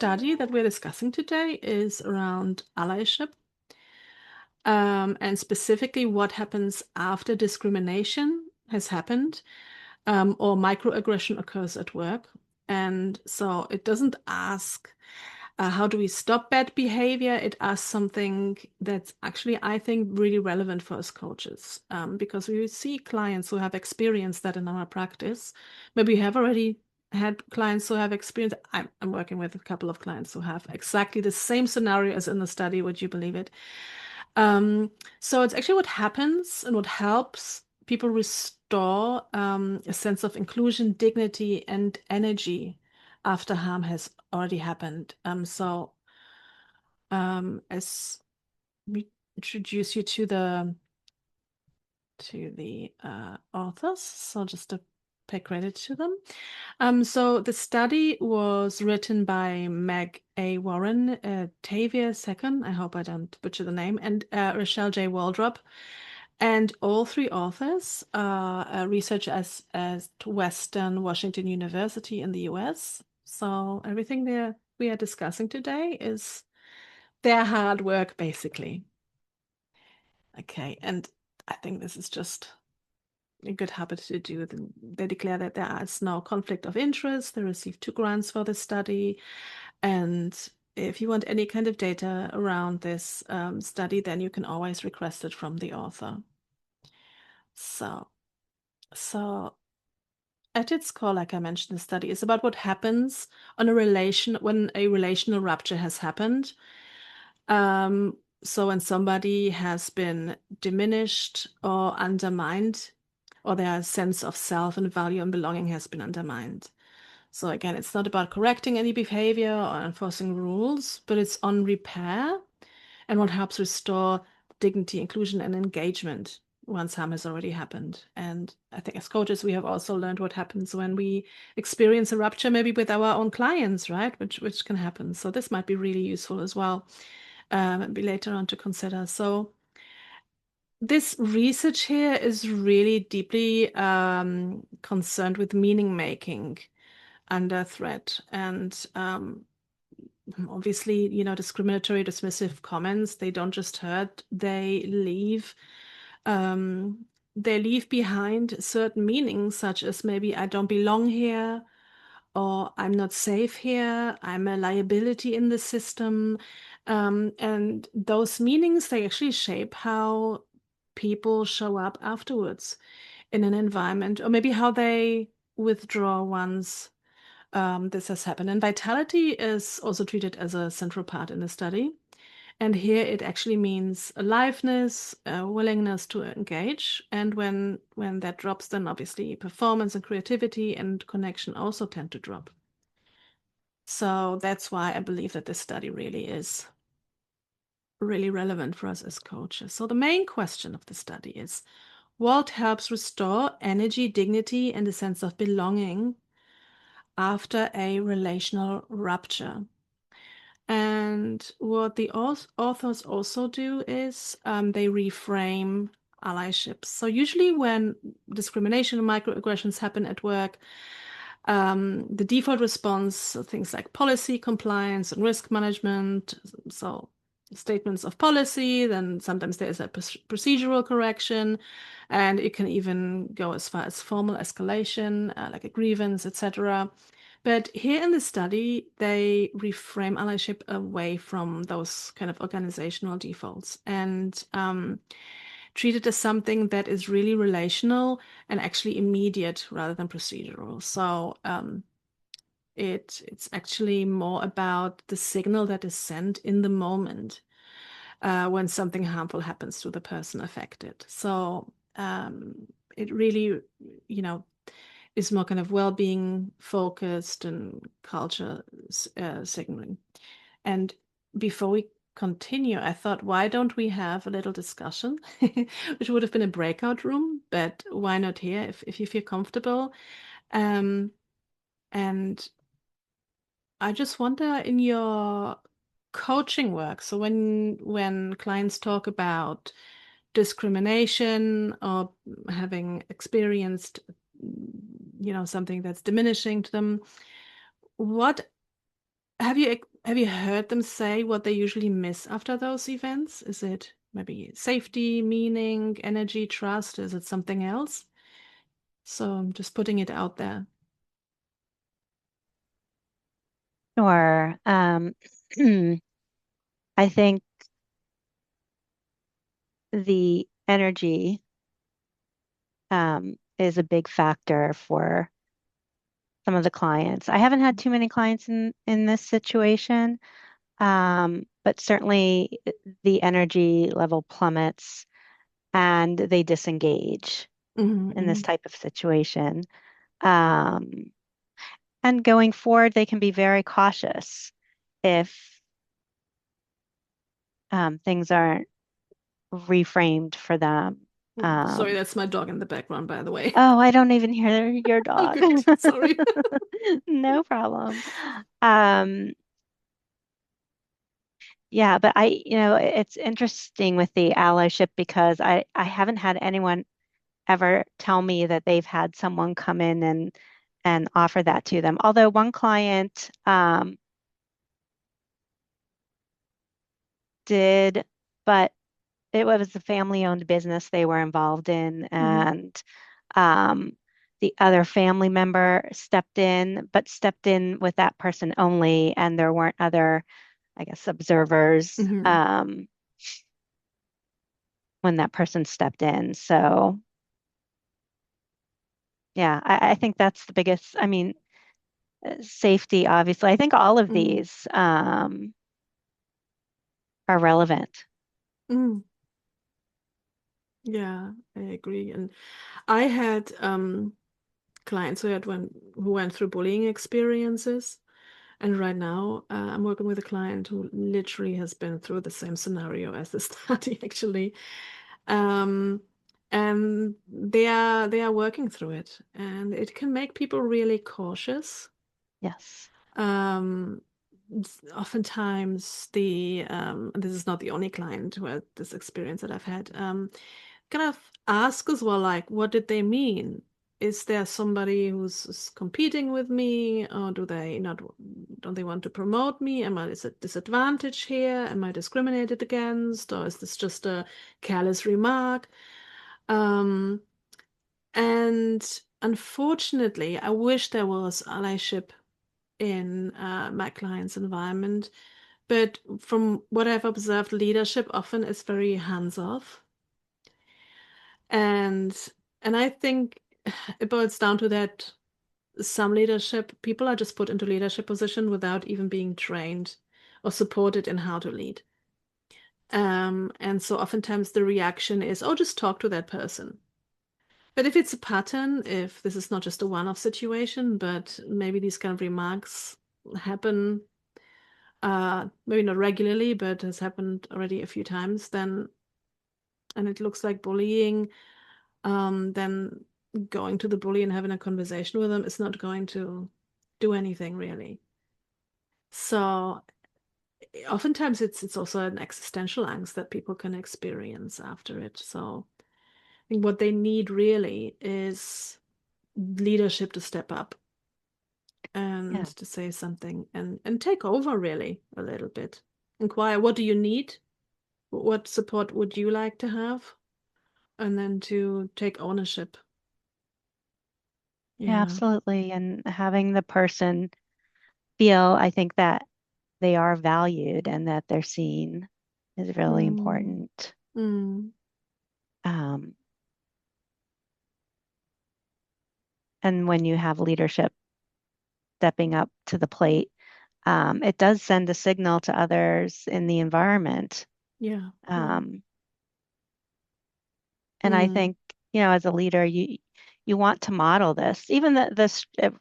study that we're discussing today is around allyship, and specifically what happens after discrimination has happened, or microaggression occurs at work. And so it doesn't ask how do we stop bad behavior? It asks something that's actually, I think, really relevant for us coaches, because we see clients who have experienced that in our practice. Maybe you have already had clients who have experienced. I'm working with a couple of clients who have exactly the same scenario as in the study. Would you believe it? So it's actually what happens and what helps people restore a sense of inclusion, dignity, and energy after harm has already happened. As we introduce you to the authors, so just to pay credit to them. So the study was written by Meg A. Warren, Tavia Sekhon, I hope I don't butcher the name, and Rochelle J. Waldrop. And all three authors are researchers at Western Washington University in the US. So everything we are discussing today is their hard work, basically. Okay, and I think this is just a good habit to do. They declare that there is no conflict of interest. They received 2 grants for the study. And if you want any kind of data around this study, then you can always request it from the author. So at its core, like I mentioned, the study is about what happens on when a relational rupture has happened. So when somebody has been diminished or undermined, or their sense of self and value and belonging has been undermined. So again, it's not about correcting any behavior or enforcing rules, but it's on repair and what helps restore dignity, inclusion, and engagement once harm has already happened. And I think as coaches, we have also learned what happens when we experience a rupture, maybe with our own clients, right? Which can happen. So this might be really useful as well, be later on to consider. So this research here is really deeply concerned with meaning making under threat. And obviously, discriminatory, dismissive comments, they don't just hurt, they leave behind certain meanings, such as maybe I don't belong here, or I'm not safe here, I'm a liability in the system. And those meanings, they actually shape how people show up afterwards in an environment, or maybe how they withdraw once this has happened. And vitality is also treated as a central part in the study. And here it actually means aliveness, willingness to engage. And when that drops, then obviously performance and creativity and connection also tend to drop. So that's why I believe that this study really is really relevant for us as coaches. So the main question of the study is, what helps restore energy, dignity, and a sense of belonging after a relational rupture? And what the authors also do is they reframe allyships. So usually when discrimination and microaggressions happen at work, the default response, so things like policy compliance and risk management, so statements of policy, then sometimes there is a procedural correction, and it can even go as far as formal escalation, like a grievance, etc. But here in the study, they reframe allyship away from those kind of organizational defaults and treat it as something that is really relational and actually immediate rather than procedural. So it's actually more about the signal that is sent in the moment when something harmful happens to the person affected. So it really, is more kind of well-being focused and culture signaling. And before we continue, I thought, why don't we have a little discussion, which would have been a breakout room, but why not here if you feel comfortable? And I just wonder, in your coaching work, so when clients talk about discrimination or having experienced something that's diminishing to them, what have you have you heard them say what they usually miss after those events? Is it maybe safety, meaning, energy, trust? Is it something else? So I'm just putting it out there. Or I think the energy is a big factor for some of the clients. I haven't had too many clients in this situation, but certainly the energy level plummets and they disengage in this Hmm. type of situation. Um, and going forward, they can be very cautious if things aren't reframed for them. Sorry, Um, that's my dog in the background, by the way. oh, I don't even hear your Oh, dog. good. Sorry. No problem. Um, yeah, but it's interesting with the allyship because I haven't had anyone ever tell me that they've had someone come in and offer that to them. Although one client did, but it was a family-owned business they were involved in, Mhm. and um, the other family member stepped in, but stepped in with that person only, and there weren't other, I guess, observers Mhm. when that person stepped in. So, yeah, I think that's the biggest. I mean, safety, obviously. I think all of Mhm. these are relevant. Mhm. Yeah, I agree. And I had clients who went through bullying experiences. And right now, I'm working with a client who literally has been through the same scenario as the study, actually. Um, and they are working through it, and it can make people really cautious. Yes. Um, Oftentimes, and this is not the only client who had this experience that I've had, kind of ask as well, like, what did they mean? Is there somebody who's competing with me, or don't they want to promote me? Am I at a disadvantage here? Am I discriminated against, or is this just a careless remark? Um, and unfortunately, I wish there was allyship in my client's environment. But from what I've observed, leadership often is very hands-off. And and I think it boils down to that some leadership, people are just put into leadership position without even being trained or supported in how to lead. And so oftentimes the reaction is, oh, just talk to that person. But if it's a pattern, if this is not just a one-off situation, but maybe these kind of remarks happen maybe not regularly, but has happened already a few times, then and it looks like bullying, then going to the bully and having a conversation with them is not going to do anything really. So oftentimes it's also an existential angst that people can experience after it. So I think what they need really is leadership to step up and Yeah. to say something and take over really a little bit. Inquire, what do you need? What support would you like to have? And then to take ownership. Yeah, Yeah. absolutely. And having the person feel, I think that they are valued and that they're seen is really Mm. important. Mm. Um, and when you have leadership stepping up to the plate, it does send a signal to others in the environment. Yeah. Yeah. Um, and I Mm. think, as a leader, you want to model this, even Mm.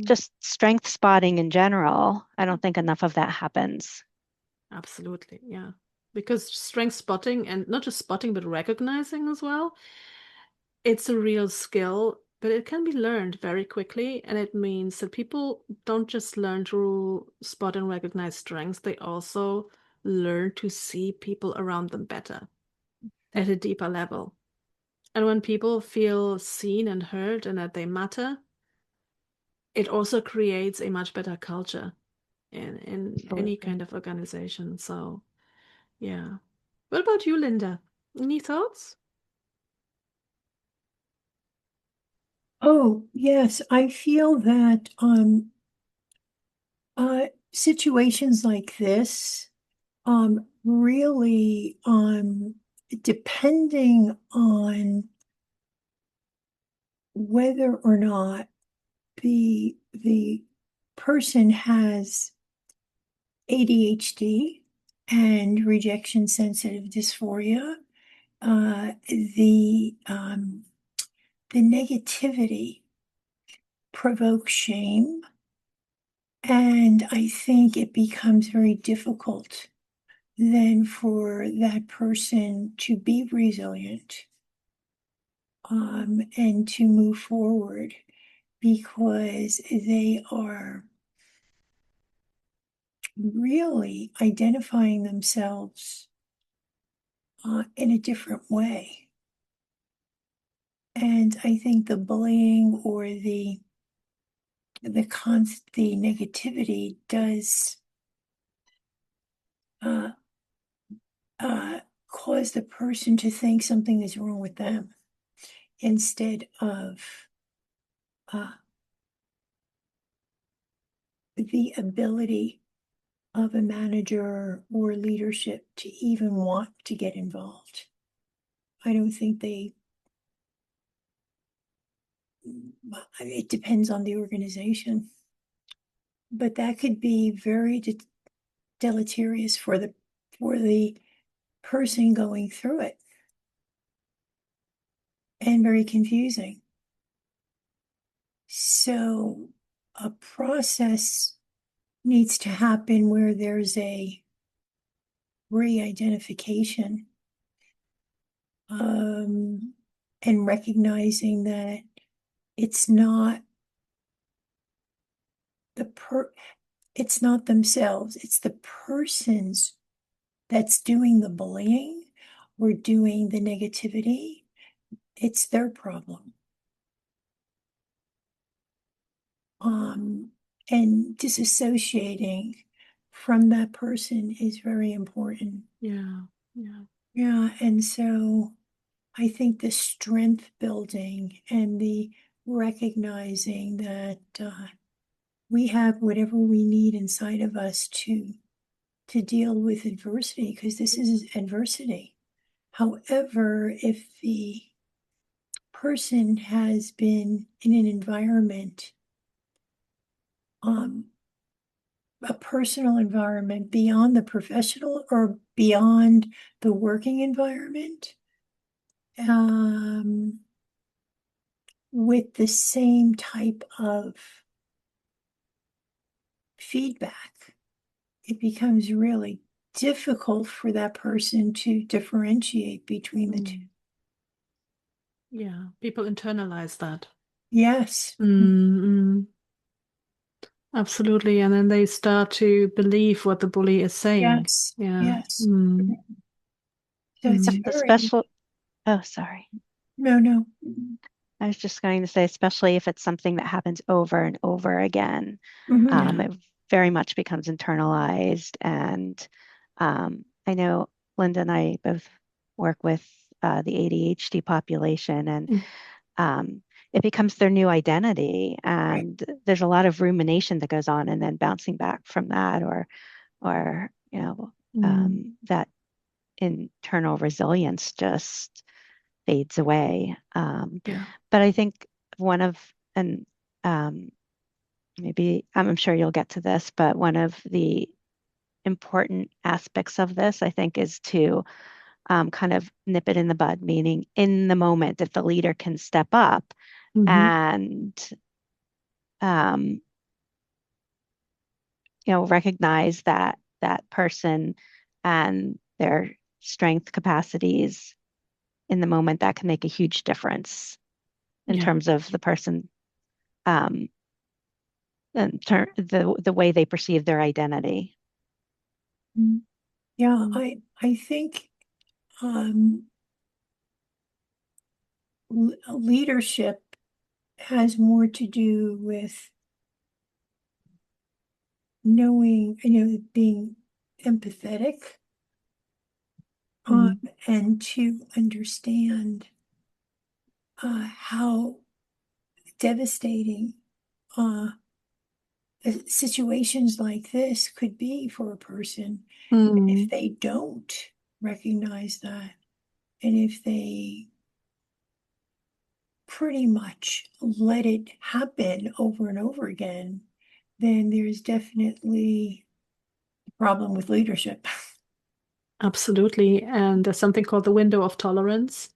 just strength spotting in general. I don't think enough of that happens. Absolutely. Yeah. Because strength spotting and not just spotting, but recognizing as well, it's a real skill, but it can be learned very quickly. And it means that people don't just learn to spot and recognize strengths, they also learn to see people around them better at a deeper level. And when people feel seen and heard and that they matter, it also creates a much better culture. in any kind Absolutely. of organization. So yeah. What about you, Linda? Any thoughts? Oh, yes, I feel that situations like this really depending on whether or not the person has ADHD and rejection sensitive dysphoria, the negativity provokes shame. And I think it becomes very difficult then for that person to be resilient and to move forward because they are really identifying themselves in a different way. And I think the bullying or the negativity does uh, cause the person to think something is wrong with them instead of uh, the ability of a manager or leadership to even want to get involved. I don't think it depends on the organization, but that could be very deleterious for the person going through it and very confusing. So a process needs to happen where there's a re-identification and recognizing that it's not it's not themselves, it's the persons that's doing the bullying or doing the negativity. It's their problem. And disassociating from that person is very important. Yeah, yeah, Yeah, and so I think the strength building and the recognizing that we have whatever we need inside of us to deal with adversity, because this is adversity. However, if the person has been in an environment, um, a personal environment beyond the professional or beyond the working environment, um, with the same type of feedback, it becomes really difficult for that person to differentiate between the two. yeah. People internalize that. Yes. Mm-hmm. Absolutely. And then they start to believe what the bully is saying. Yes. Yeah. Yes. Mm. So it's Mm. very, Oh, sorry. no, no. I was just going to say, especially if it's something that happens over and over again, Mhm. Yeah. it very much becomes internalized. And I know Linda and I both work with the ADHD population, and Mm. it becomes their new identity. Right. And there's a lot of rumination that goes on, and then bouncing back from that, or Mm. that internal resilience just fades away. Yeah. But I think one of, and um, maybe I'm sure you'll get to this, but one of the important aspects of this, I think, is to kind of nip it in the bud, meaning in the moment that the leader can step up Mm-hmm. and um, recognize that person and their strength capacities in the moment. That can make a huge difference in Yeah. terms of the person, um, the way they perceive their identity. Mhm. Yeah, Mm. I think um, leadership has more to do with knowing, being empathetic, Mhm. and to understand how devastating situations like this could be for a person if Mhm. they don't recognize that, and if they pretty much let it happen over and over again, then there's definitely a problem with leadership. Absolutely. And there's something called the window of tolerance.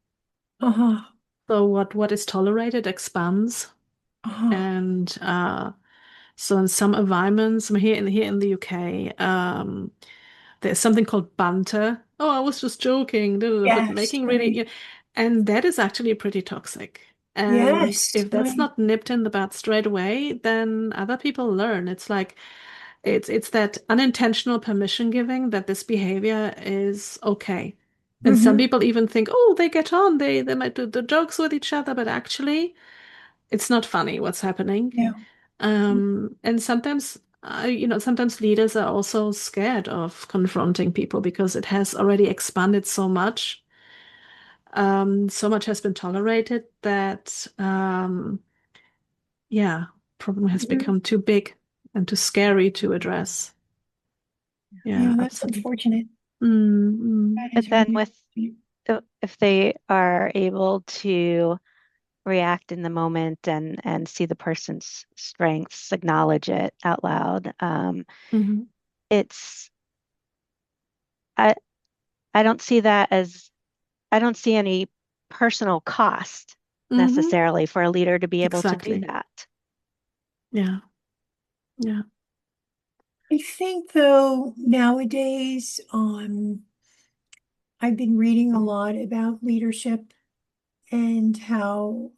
Uh-huh. So what is tolerated expands. Uh-huh. And so in some environments, here in the UK, there's something called banter. Oh, I was just joking, but Yes, making really, right. and that is actually pretty toxic. And Yes, if that's right. not nipped in the bud straight away, then other people learn. It's like it's that unintentional permission giving that this behavior is okay. And some Mm-hmm. people even think, oh, they get on, they might do the jokes with each other, but actually it's not funny what's happening. Yeah. And sometimes, sometimes leaders are also scared of confronting people because it has already expanded so much. So much has been tolerated that, yeah, problem has Mhm. become too big and too scary to address. Yeah, Yeah, that's absolutely. unfortunate. Mm, That But is then really with unfortunate. if they are able to react in the moment and see the person's strengths, acknowledge it out loud, mm, it's I I don't see that as I don't see any personal cost hmm necessarily for a leader to be able to do exactly. that. Yeah, yeah. I think though nowadays, I've been reading a lot about leadership and how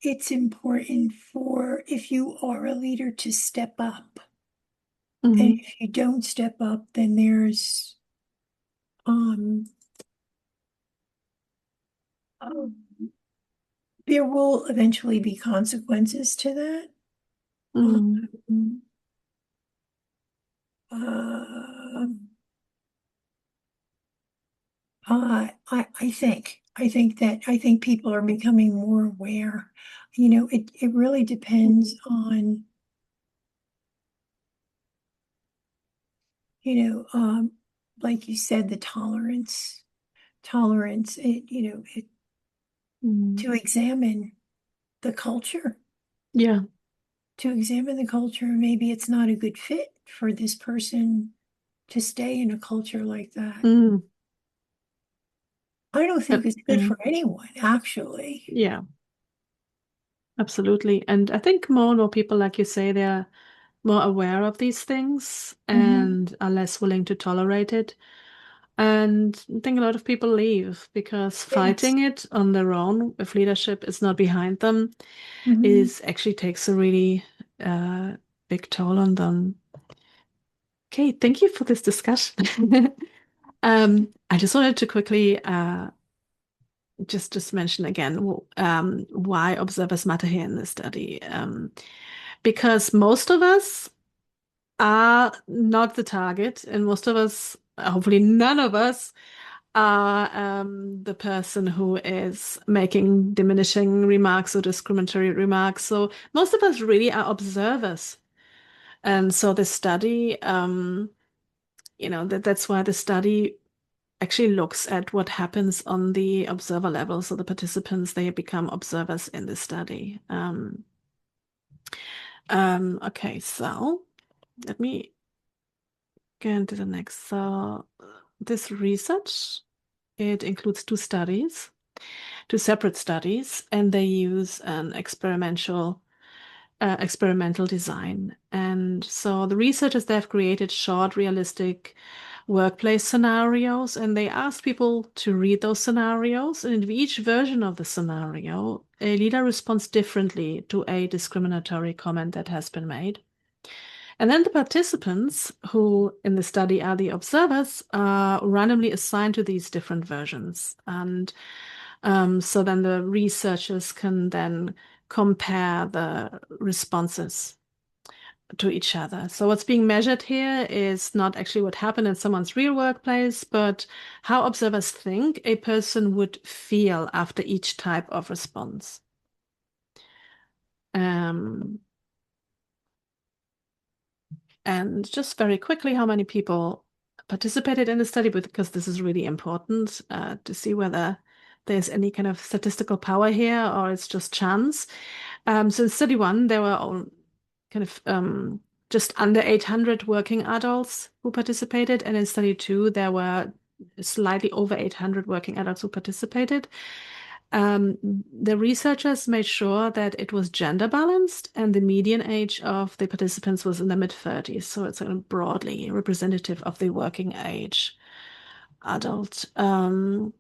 it's important for if you are a leader to step up. And Mm, if you don't step up, then um, um, there will eventually be consequences to that. mm, Um, um, I think people are becoming more aware. It really depends mm, on, like you said, the tolerance, mm. to examine the culture, Yeah. maybe it's not a good fit for this person to stay in a culture like that. Mm. I don't think it's good Yeah. for anyone, actually. Yeah. Absolutely. And I think more and more people, like you say, they're more aware of these things Hmm. and are less willing to tolerate it. And I think a lot of people leave because Yes. fighting it on their own, if leadership is not behind them, Hmm. is actually takes a really uh, big toll on them. Okay, thank you for this discussion. I just wanted to quickly just mention again why observers matter here in this study. Because most of us are not the target, and most of us, hopefully none of us, are the person who is making diminishing remarks or discriminatory remarks. So most of us really are observers. And so the study, that's why the study actually looks at what happens on the observer level. So the participants, they become observers in the study. Okay, so let me go into the next. So this research, it includes two separate studies, and they use an experimental design. And so the researchers, they've created short, realistic workplace scenarios, and they asked people to read those scenarios. And in each version of the scenario, a leader responds differently to a discriminatory comment that has been made. And then the participants, who in the study are the observers, are randomly assigned to these different versions. And So then the researchers can then compare the responses to each other. So what's being measured here is not actually what happened in someone's real workplace, but how observers think a person would feel after each type of response. And just very quickly, how many people participated in the study, because this is really important to see whether there's any kind of statistical power here or it's just chance. So in study 1, there were all kind of just under 800 working adults who participated, and in study 2, there were slightly over 800 working adults who participated. The researchers made sure that it was gender balanced, and the median age of the participants was in the mid-30s, so it's broadly representative of the working age adult. And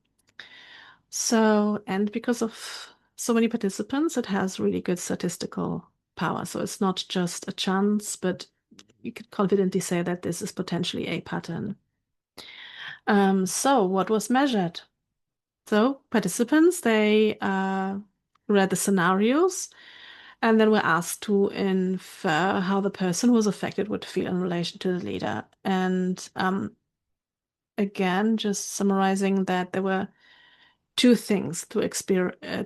because of so many participants, it has really good statistical power. So it's not just a chance, but you could confidently say that this is potentially a pattern. So what was measured? So participants, they read the scenarios and then were asked to infer how the person who was affected would feel in relation to the leader. And again, just summarizing that there were two things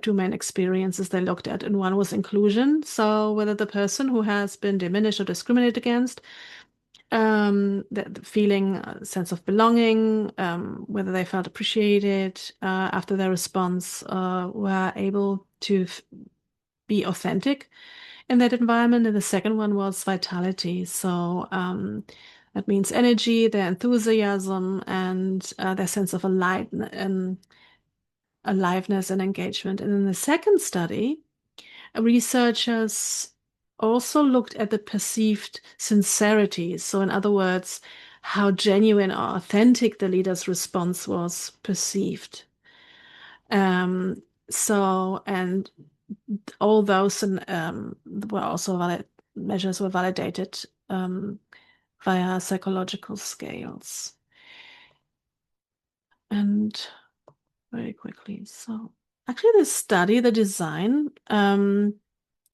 two main experiences they looked at, and one was inclusion. So whether the person who has been diminished or discriminated against, the feeling a sense of belonging, whether they felt appreciated after their response, were able to be authentic in that environment. And the second one was vitality. So that means energy, their enthusiasm, and their sense of aliveness and engagement. And in the second study, researchers also looked at the perceived sincerity. So in other words, how genuine or authentic the leader's response was perceived. And all those were also measures were validated via psychological scales. And very quickly, so actually the study, the design,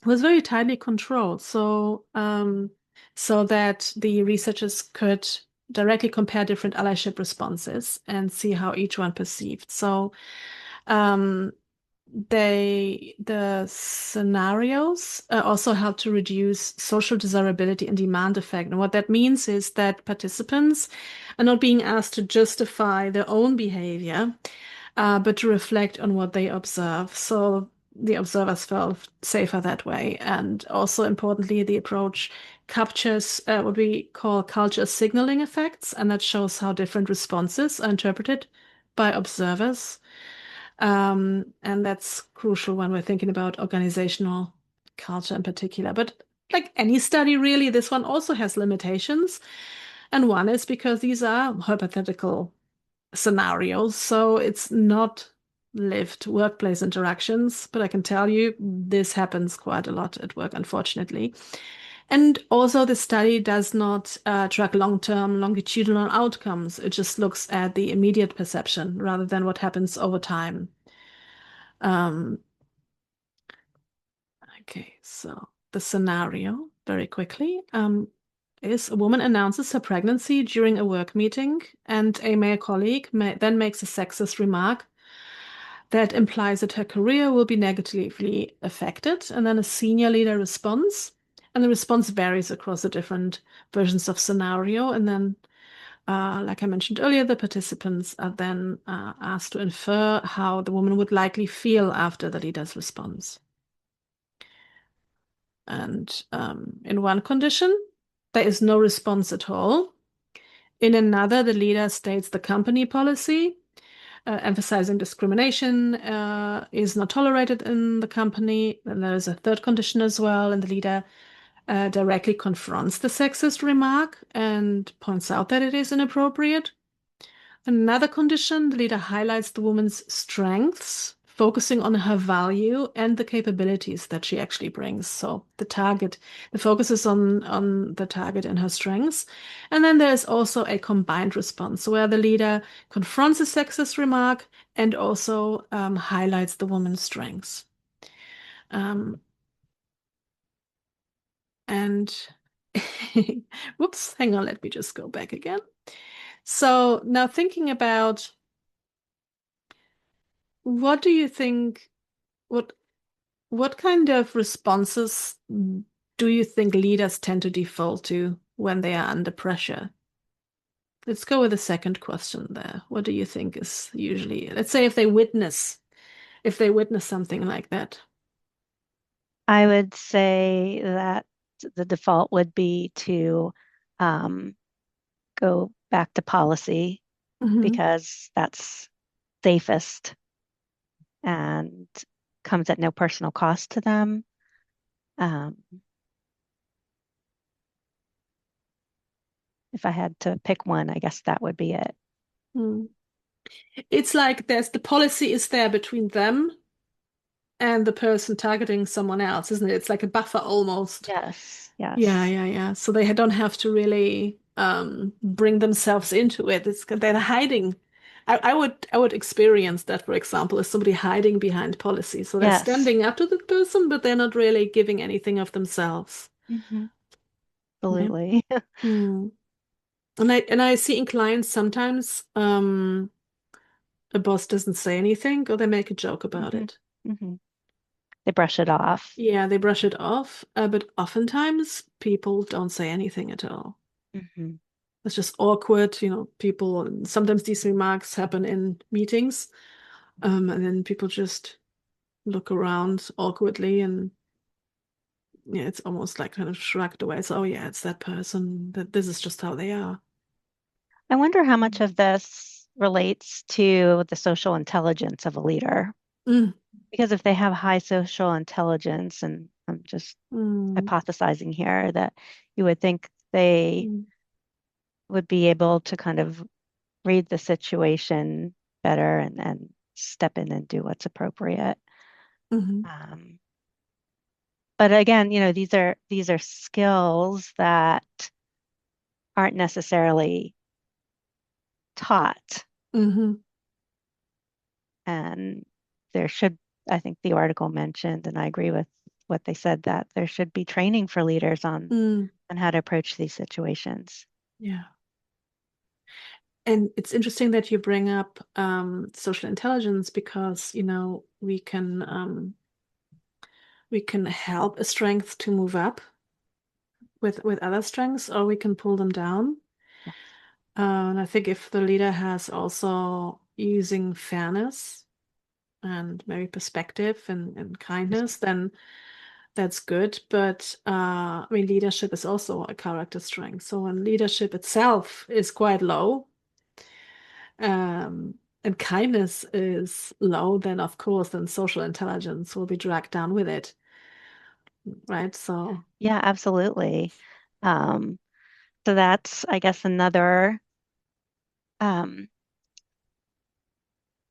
was very tightly controlled, so that the researchers could directly compare different allyship responses and see how each one perceived. So the scenarios also help to reduce social desirability and demand effect. And what that means is that participants are not being asked to justify their own behavior, but to reflect on what they observe. So the observers felt safer that way. And also importantly, the approach captures what we call culture signaling effects, and that shows how different responses are interpreted by observers. And that's crucial when we're thinking about organizational culture in particular. But like any study, really, this one also has limitations. And one is because these are hypothetical scenarios, so it's not lived workplace interactions. But I can tell you this happens quite a lot at work, unfortunately. And also the study does not track long-term longitudinal outcomes. It just looks at the immediate perception rather than what happens over time. Okay, so the scenario, very quickly, is a woman announces her pregnancy during a work meeting, and a male colleague then makes a sexist remark that implies that her career will be negatively affected. And then a senior leader responds, and the response varies across the different versions of scenario. And then, like I mentioned earlier, the participants are then asked to infer how the woman would likely feel after the leader's response. And in one condition, there is no response at all. In another, the leader states the company policy, emphasizing discrimination is not tolerated in the company. And there is a third condition as well, and the leader directly confronts the sexist remark and points out that it is inappropriate. Another condition, the leader highlights the woman's strengths focusing on her value and the capabilities that she actually brings. So the focus is on the target and her strengths. And then there's also a combined response where the leader confronts a sexist remark and also highlights the woman's strengths. And whoops, hang on, let me just go back again. So now thinking about what do you think, what kind of responses do you think leaders tend to default to when they are under pressure? Let's go with the second question there. What do you think is usually, let's say if they witness something like that? I would say that the default would be to go back to policy because that's safest and comes at no personal cost to them. If I had to pick one, I guess that would be it. It's like the policy is there between them and the person targeting someone else, isn't it? It's like a buffer almost. Yes, yes. Yeah. So they don't have to really bring themselves into it. They're hiding. I would experience that, for example, as somebody hiding behind policy. So they're Yes. standing up to the person, but they're not really giving anything of themselves. Mm-hmm. Absolutely. Mm. And I see in clients sometimes a boss doesn't say anything or they make a joke about Mm-hmm. it. Mm-hmm. They brush it off. Yeah, they brush it off, but oftentimes people don't say anything at all. Mm-hmm. It's just awkward, people, sometimes these remarks happen in meetings, and then people just look around awkwardly and yeah, it's almost like kind of shrugged away. So, oh yeah, it's that person, that this is just how they are. I wonder how much of this relates to the social intelligence of a leader. Mm. Because if they have high social intelligence, and I'm just hypothesizing here, that you would think they would be able to kind of read the situation better and step in and do what's appropriate. But again, these are skills that aren't necessarily taught. And there should, I think the article mentioned, and I agree with what they said, that there should be training for leaders on how to approach these situations. Yeah. And it's interesting that you bring up social intelligence because, we can help a strength to move up with other strengths, or we can pull them down. Yes. And I think if the leader has also using fairness and maybe perspective and kindness, then that's good. But I mean, leadership is also a character strength. So when leadership itself is quite low, and kindness is low, then of course, then social intelligence will be dragged down with it. Right. So yeah, absolutely. So that's, I guess, another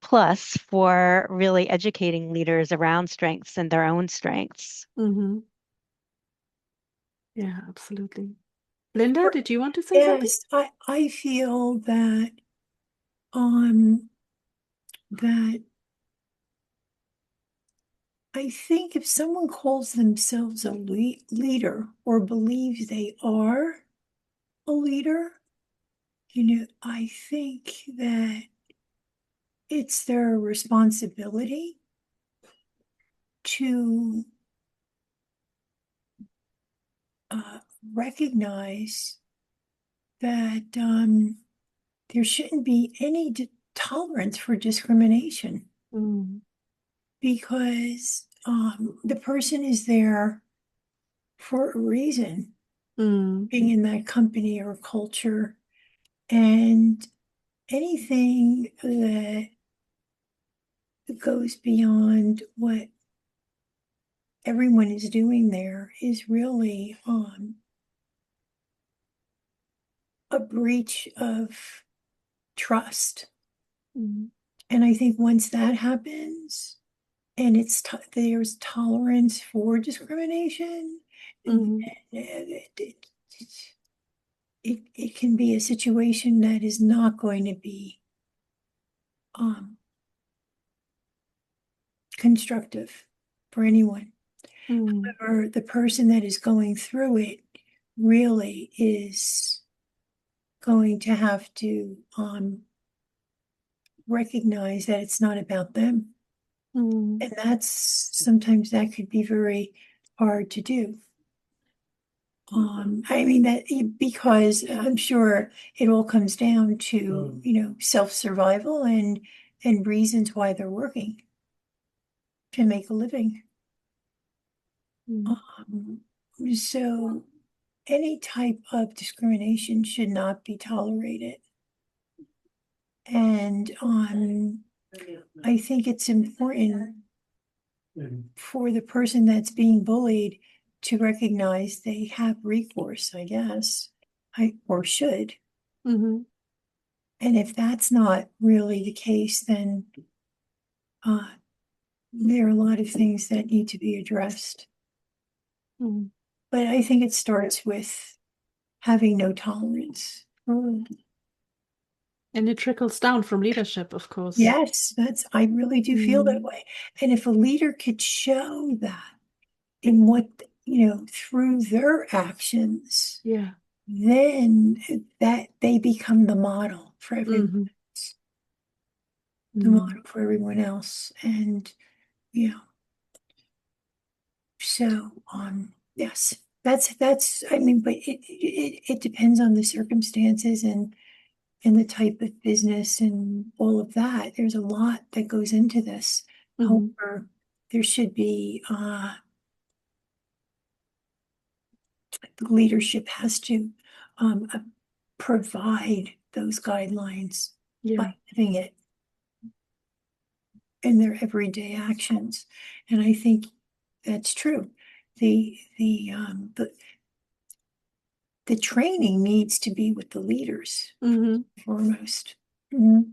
plus for really educating leaders around strengths and their own strengths. Yeah, absolutely. Linda, did you want to say something? Yes, I feel that that I think if someone calls themselves a leader or believes they are a leader, I think that it's their responsibility to recognize that there shouldn't be any tolerance for discrimination because the person is there for a reason, being in that company or culture, and anything that goes beyond what everyone is doing there is really a breach of trust. And I think once that happens, and there's tolerance for discrimination. Mhm. It can be a situation that is not going to be constructive for anyone. Mm. However, the person that is going through it really is going to have to recognize that it's not about them. Mm. And sometimes that could be very hard to do. I mean because I'm sure it all comes down to, self-survival and reasons why they're working to make a living. Mm. So any type of discrimination should not be tolerated. And I think it's important for the person that's being bullied to recognize they have recourse, I guess, or should. Mhm. And if that's not really the case, then there are a lot of things that need to be addressed. Mm. But I think it starts with having no tolerance. And it trickles down from leadership, of course. Yes, I really do feel that Mm. way. And if a leader could show that in what, through their actions, Yeah. then that they become the model for everyone, Mhm. the Mm. model for everyone else. And, so, yes, I mean, but it depends on the circumstances and the type of business and all of that. There's a lot that goes into this. Mhm. However, there should be, leadership has to provide those guidelines by Yeah. living it in their everyday actions. And I think that's true. The training needs to be with the leaders Mhm. foremost. Mhm.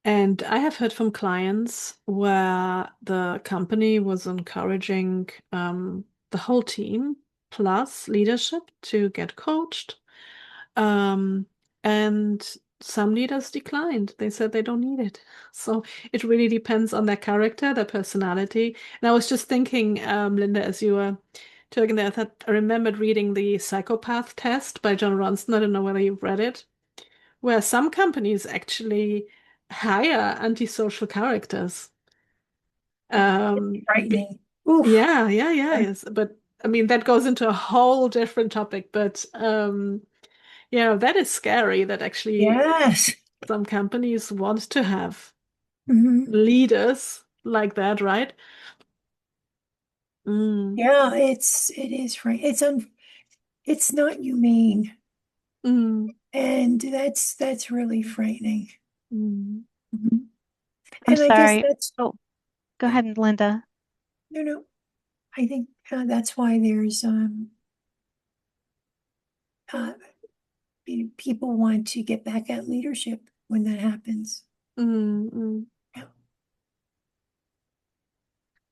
And I have heard from clients where the company was encouraging the whole team plus leadership to get coached. And some leaders declined. They said they don't need it. So it really depends on their character, their personality. And I was just thinking, Linda, as you were talking there, I remembered reading the psychopath test by John Ronson. I don't know whether you've read it, where some companies actually hire antisocial characters. Frightening. Oof. Yeah, yeah, yeah, yes. But I mean, that goes into a whole different topic. But that is scary that actually Yes. some companies want to have Mhm. leaders like that, right? Mm, Yeah, it is right. It's not humane. mm, And that's really frightening. mm, Mhm. I'm And I guess sorry. Oh, go yeah, ahead, Linda. no, I think that's why there's uh, people want to get back at leadership when that happens. mm, mm. Yeah.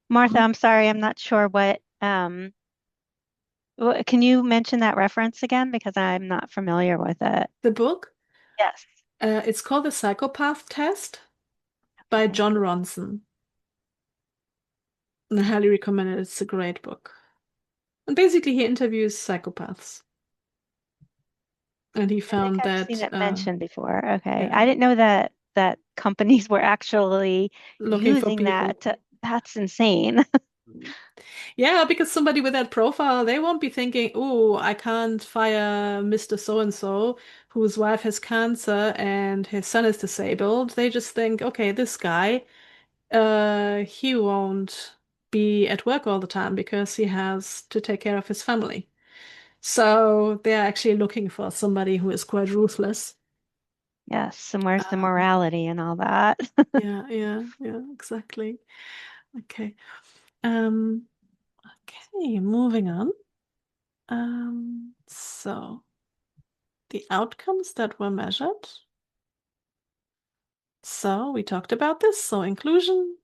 Martha, I'm sorry, I'm not sure can you mention that reference again? Because I'm not familiar with it. The book, Yes. it's called The Psychopath Test by Okay. John Ronson. And I highly recommend it. It's a great book. And basically, he interviews psychopaths. And he I think found I've seen that, it mentioned before. Okay. yeah, I didn't know that companies were actually looking for using people. that that's insane. Yeah, because somebody with that profile, they won't be thinking, "Oh, I can't fire Mr. So-and-so whose wife has cancer and his son is disabled." They just think, "Okay, this guy, he won't be at work all the time because he has to take care of his family." So they're actually looking for somebody who is quite ruthless. Yes, and where's the Um, morality and all that? yeah, yeah, yeah, exactly. Okay. Um, okay, moving on. So the outcomes that were measured So we talked about this. So inclusion,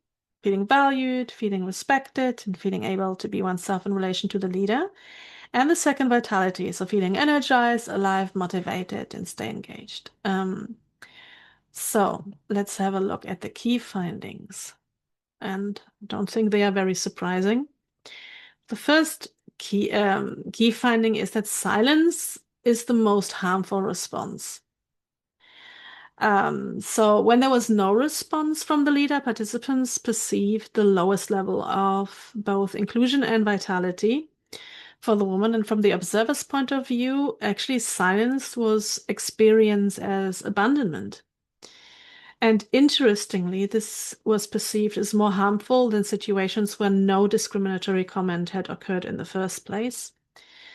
feeling valued, feeling respected, and feeling able to be oneself in relation to the leader. And the second, vitality, so feeling energized, alive, motivated, and stay engaged. So let's have a look at the key findings. And I don't think they are very surprising. The first key finding is that silence is the most harmful response. So when there was no response from the leader, participants perceived the lowest level of both inclusion and vitality for the woman. And from the observer's point of view, actually silence was experienced as abandonment. And interestingly, this was perceived as more harmful than situations where no discriminatory comment had occurred in the first place.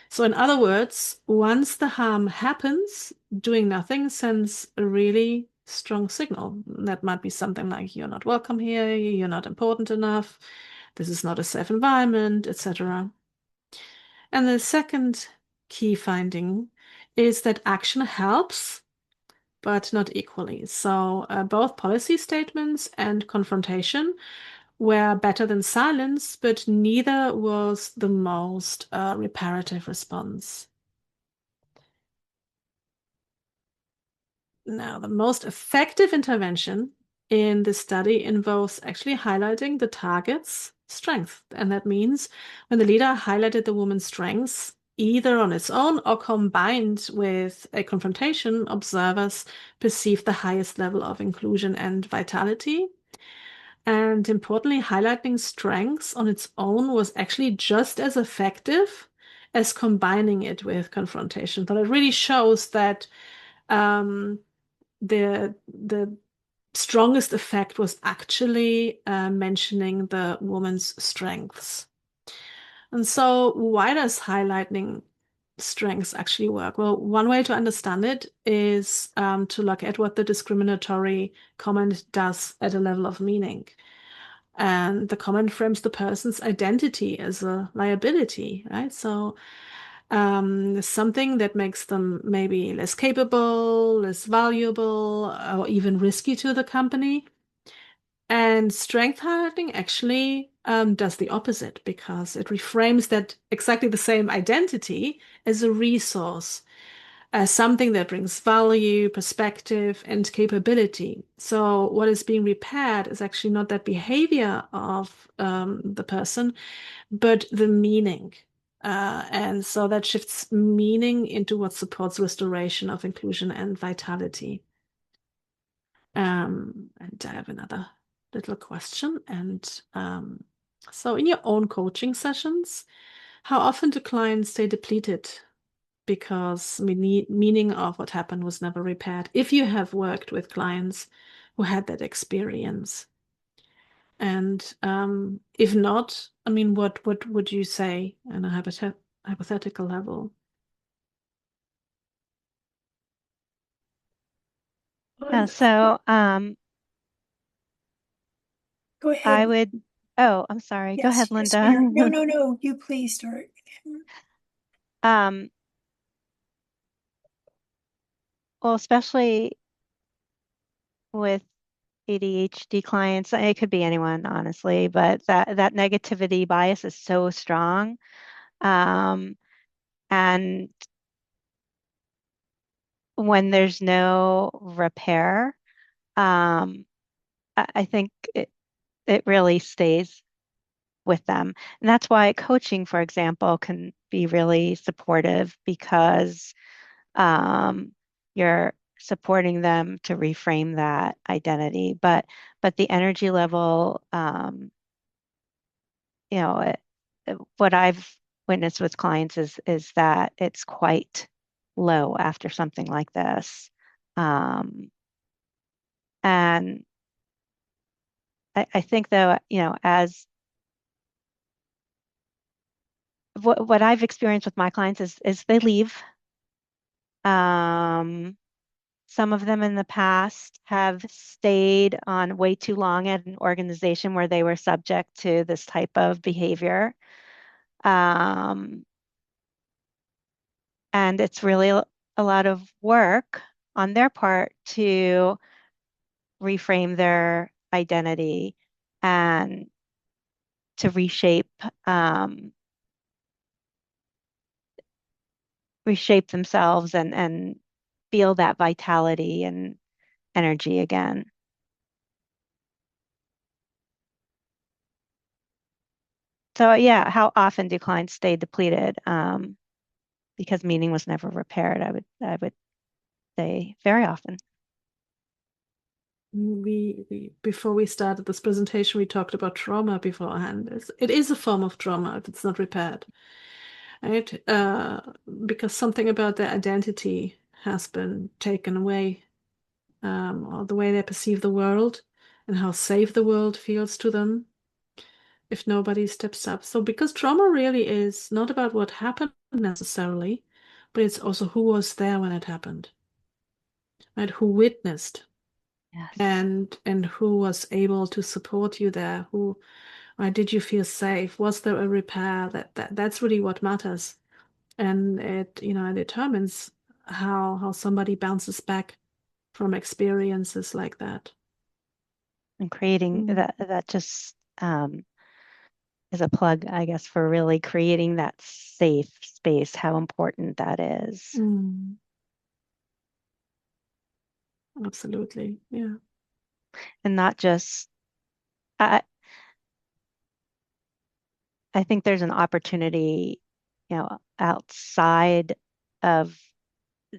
So in other words, once the harm happens, doing nothing sends a really strong signal. That might be something like, you're not welcome here, you're not important enough, this is not a safe environment, etc. And the second key finding is that action helps, but not equally. So both policy statements and confrontation were better than silence, but neither was the most reparative response. Now, the most effective intervention in this study involves actually highlighting the target's strength. And that means when the leader highlighted the woman's strengths, either on its own or combined with a confrontation, observers perceived the highest level of inclusion and vitality. And importantly, highlighting strengths on its own was actually just as effective as combining it with confrontation. But it really shows that the strongest effect was actually mentioning the woman's strengths. And so why does highlighting strengths actually work? Well, one way to understand it is to look at what the discriminatory comment does at a level of meaning. And the comment frames the person's identity as a liability, right? So something that makes them maybe less capable, less valuable, or even risky to the company. And strength highlighting actually does the opposite because it reframes that exactly the same identity as a resource, as something that brings value, perspective, and capability. So what is being repaired is actually not that behavior of the person, but the meaning. And so that shifts meaning into what supports restoration of inclusion and vitality. And I have another little question. And so in your own coaching sessions, how often do clients stay depleted because meaning of what happened was never repaired? If you have worked with clients who had that experience. And if not, I mean, what would you say on a hypothetical level? Yeah, so Go I ahead. would, oh, I'm sorry. Go ahead, Yes, yes, Linda. Mary. No, no, no. You please start. Um, well, especially with ADHD clients, it could be anyone, honestly, but that negativity bias is so strong. Um, and when there's no repair, I think it really stays with them. And that's why coaching, for example, can be really supportive because you're supporting them to reframe that identity. But the energy level, you know, what I've witnessed with clients is that it's quite low after something like this. And I think though, as what I've experienced with my clients is they leave. Um, some of them in the past have stayed on way too long at an organization where they were subject to this type of behavior. Um, and it's really a lot of work on their part to reframe their identity and to reshape themselves and feel that vitality and energy again. So yeah, how often do clients stay depleted because meaning was never repaired? I would say very often. We before we started this presentation, we talked about trauma beforehand. It is a form of trauma if it's not repaired, right? Because something about their identity has been taken away, or the way they perceive the world and how safe the world feels to them if nobody steps up. So because trauma really is not about what happened necessarily, but it's also who was there when it happened, right? Who witnessed Yes. and who was able to support you there? Who, right, did you feel safe? Was there a repair? That's really what matters. And it, it determines how somebody bounces back from experiences like that. And creating Mm. that just is a plug, I guess, for really creating that safe space, how important that is. Mm. Absolutely. Yeah. And not just, I, I think there's an opportunity, outside of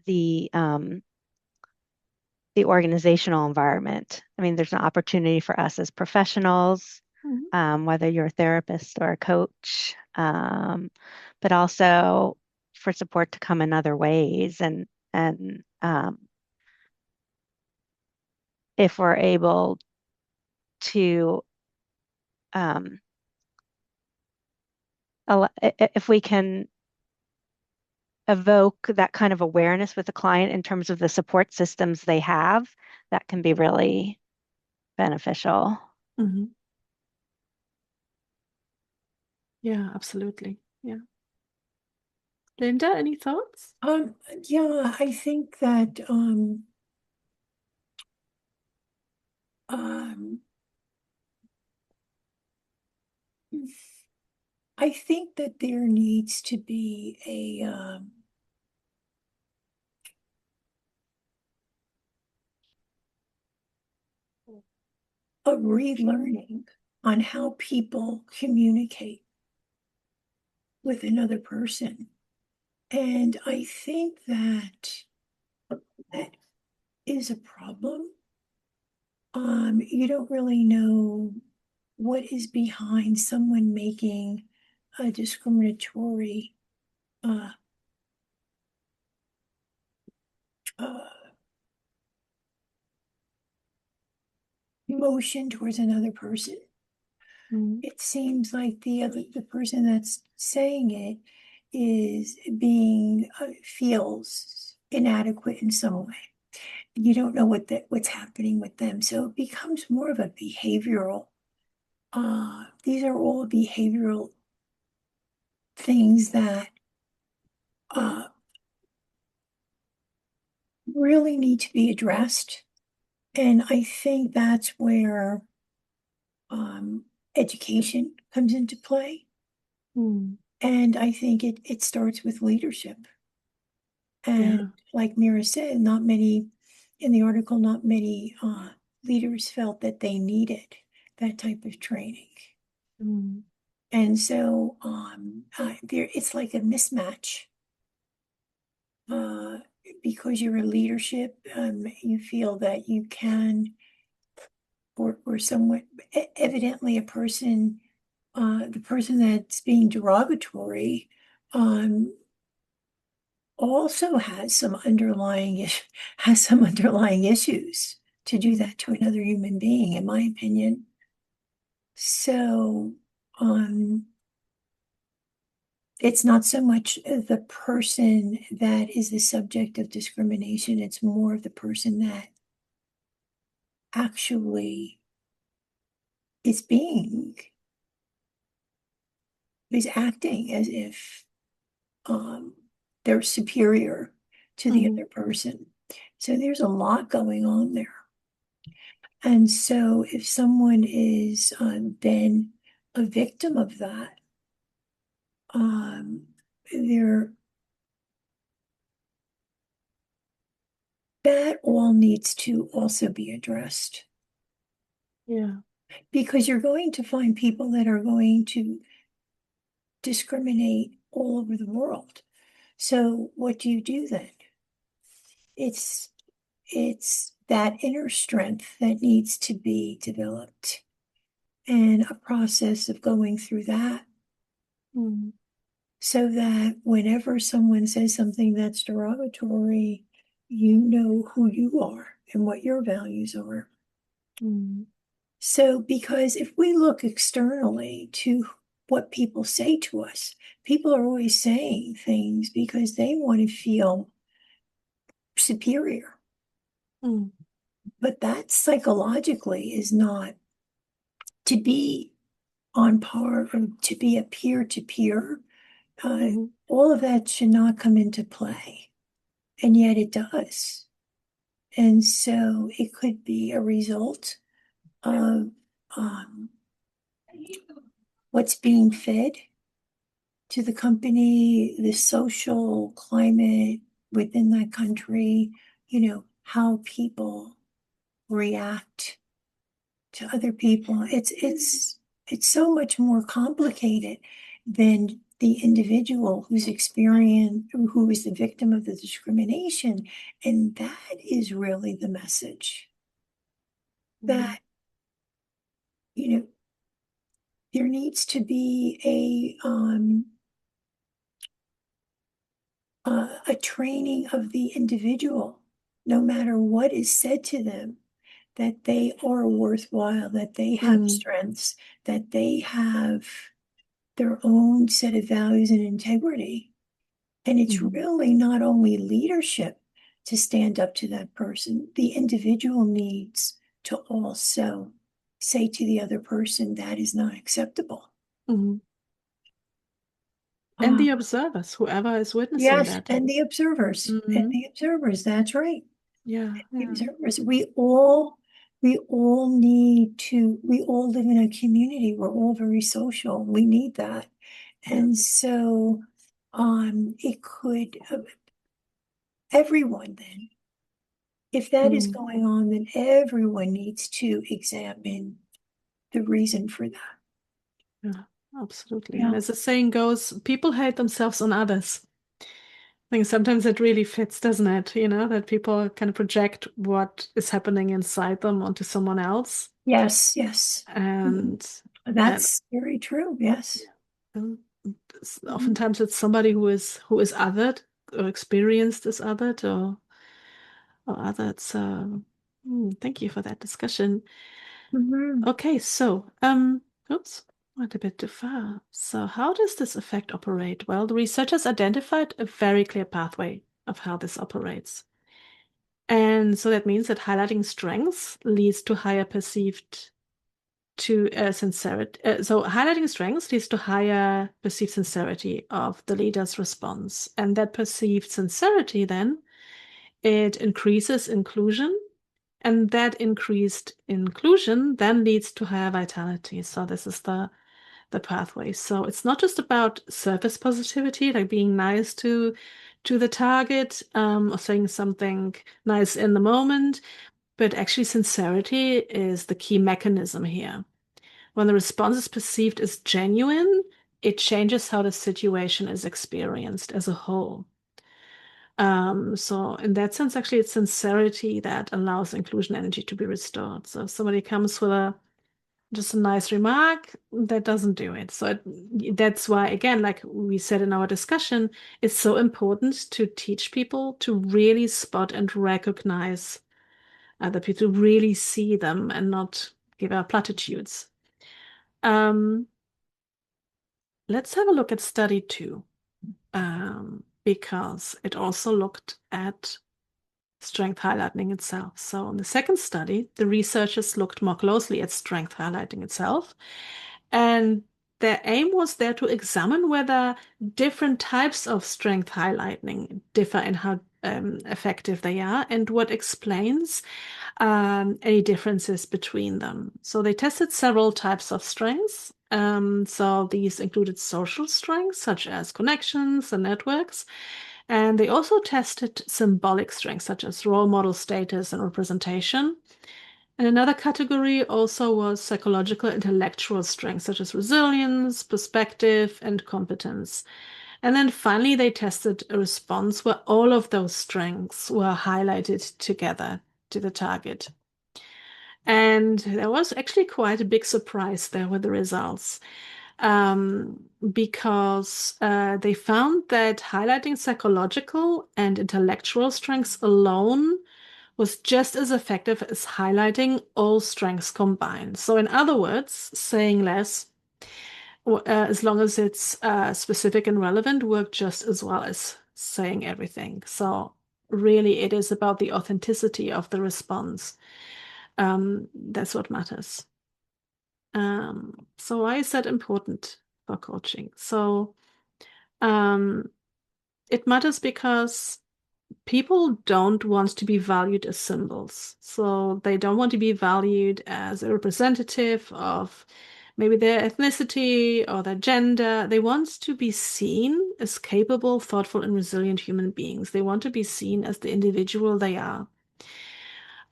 the um, the organizational environment. I mean, there's an opportunity for us as professionals, Mhm. whether you're a therapist or a coach, but also for support to come in other ways. And if we're able to, um, if we can evoke that kind of awareness with the client in terms of the support systems they have, that can be really beneficial. Mhm. Yeah, absolutely. Yeah. Linda, any thoughts? Yeah, I think that um, I think that there needs to be a relearning on how people communicate with another person. And I think that that is a problem. You don't really know what is behind someone making a discriminatory uh, uh, motion towards another person. Mm. It seems like the person that's saying it is being feels inadequate in some way. You don't know what's happening with them, so it becomes more of a behavioral. These are all behavioral things that uh, really need to be addressed, and I think that's where um, education comes into play. Mm. And I think it starts with leadership. And Yeah. like Mira said, not many in the article, not many leaders felt that they needed that type of training. Mm. And so it's like a mismatch. Uh, because you're a leadership, you feel that you can, or somewhat evidently a person, the person that's being derogatory, um, also has some underlying issues to do that to another human being, in my opinion. So it's not so much the person that is the subject of discrimination, it's more of the person that actually is being is acting as if um, they're superior to the Mhm. other person. So there's a lot going on there. And so if someone is then a victim of that, they're that all needs to also be addressed. Yeah. Because you're going to find people that are going to discriminate all over the world. So what do you do then? It's that inner strength that needs to be developed and a process of going through that so that whenever someone says something that's derogatory, you know who you are and what your values are. So, because if we look externally to what people say to us, people are always saying things because they want to feel superior. But that psychologically is not to be on par or to be a peer to peer. All of that should not come into play. And yet it does. And so it could be a result of what's being fed to the company, the social climate within that country, how people react to other people. It's so much more complicated than the individual who is the victim of the discrimination. And that is really the message that, there needs to be a training of the individual, no matter what is said to them, that they are worthwhile, that they have strengths, that they have their own set of values and integrity. And it's really not only leadership to stand up to that person, the individual needs to also say to the other person that is not acceptable. And the observers, whoever is witnessing Yes, that. and the observers, that's right. Yeah. The observers. We all need to, we all live in a community. We're all very social. We need that. And so it could, everyone then, if that is going on, then everyone needs to examine the reason for that. Yeah, absolutely. And as the saying goes, people hate themselves on others. I think sometimes it really fits, doesn't it? That people kind of project what is happening inside them onto someone else. Yes. And that's very true. Yes. Oftentimes it's somebody who is othered or experienced as othered or othered. So thank you for that discussion. Okay, so oops, went a bit too far. So how does this effect operate? Well, the researchers identified a very clear pathway of how this operates. And so that means that highlighting strengths leads to higher perceived sincerity. So highlighting strengths leads to higher perceived sincerity of the leader's response. And that perceived sincerity then, it increases inclusion. And that increased inclusion then leads to higher vitality. So this is the pathway. So it's not just about surface positivity, like being nice to the target, or saying something nice in the moment, but actually sincerity is the key mechanism here. When the response is perceived as genuine, it changes how the situation is experienced as a whole. So in that sense, actually, it's sincerity that allows inclusion energy to be restored. So if somebody comes with just a nice remark, that doesn't do it. So that's why, again, like we said in our discussion, it's so important to teach people to really spot and recognize other people, to really see them and not give out platitudes. Let's have a look at study 2, because it also looked at strength highlighting itself. So in the second study, the researchers looked more closely at strength highlighting itself. And their aim was there to examine whether different types of strength highlighting differ in how effective they are and what explains any differences between them. So they tested several types of strengths. So these included social strengths, such as connections and networks. And they also tested symbolic strengths, such as role model status and representation. And another category also was psychological intellectual strengths, such as resilience, perspective, and competence. And then finally, they tested a response where all of those strengths were highlighted together to the target. And there was actually quite a big surprise there with the results, because they found that highlighting psychological and intellectual strengths alone was just as effective as highlighting all strengths combined. So, in other words, saying less, as long as it's specific and relevant, worked just as well as saying everything. So, really, it is about the authenticity of the response. That's what matters. So why is that important for coaching? So it matters because people don't want to be valued as symbols. So they don't want to be valued as a representative of maybe their ethnicity or their gender. They want to be seen as capable, thoughtful, and resilient human beings. They want to be seen as the individual they are.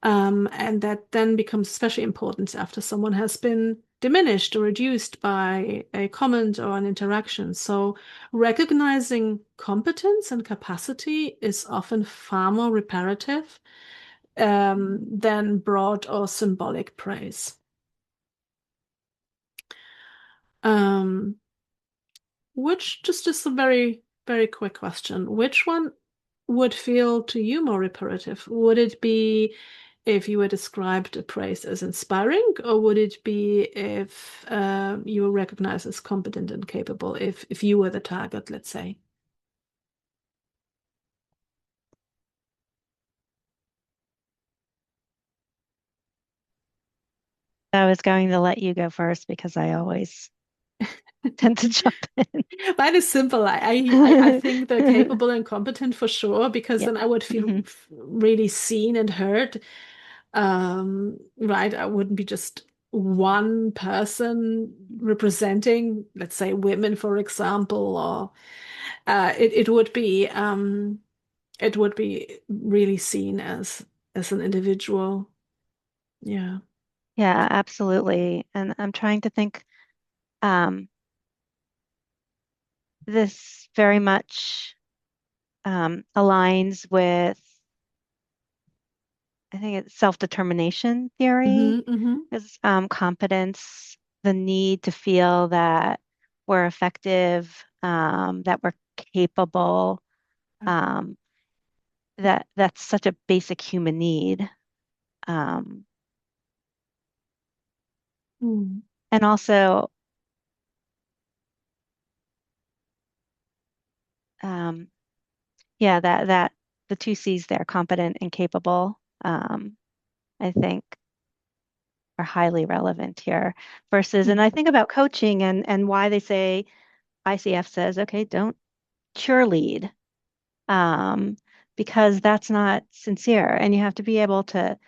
And that then becomes especially important after someone has been diminished or reduced by a comment or an interaction. So recognizing competence and capacity is often far more reparative than broad or symbolic praise. Which just is a very, very quick question. Which one would feel to you more reparative? Would it be if you were described a praise as inspiring, or would it be if you were recognized as competent and capable, if you were the target, let's say? I was going to let you go first because I always tend to jump in. Mine is simple. I think the capable and competent for sure, because Yep. then I would feel really seen and heard. Right? I wouldn't be just one person representing, let's say, women, for example, or it would be really seen as an individual. Yeah. Yeah, absolutely. And I'm trying to think, this very much aligns with, I think it's self-determination theory, Mm-hmm. is competence, the need to feel that we're effective, that we're capable, um, that's such a basic human need. Um, Mm. and also, um, yeah, that the two C's there, competent and capable, I think are highly relevant here. Versus, and I think about coaching and why they say ICF says, okay, don't cheerlead, um, because that's not sincere. And you have to be able to,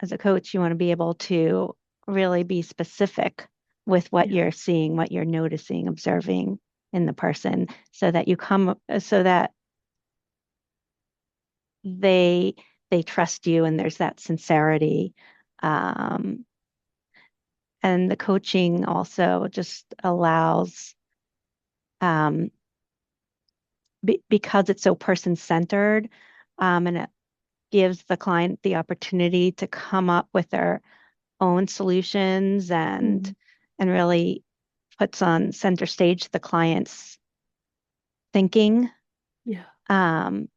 as a coach, you want to be able to really be specific with what Yeah. you're seeing, what you're noticing, observing in the person, so that so that they they trust you and there's that sincerity. Um, and the coaching also just allows, um, because it's so person-centered, and it gives the client the opportunity to come up with their own solutions Mm. and really puts on center stage the client's thinking. Yeah. um,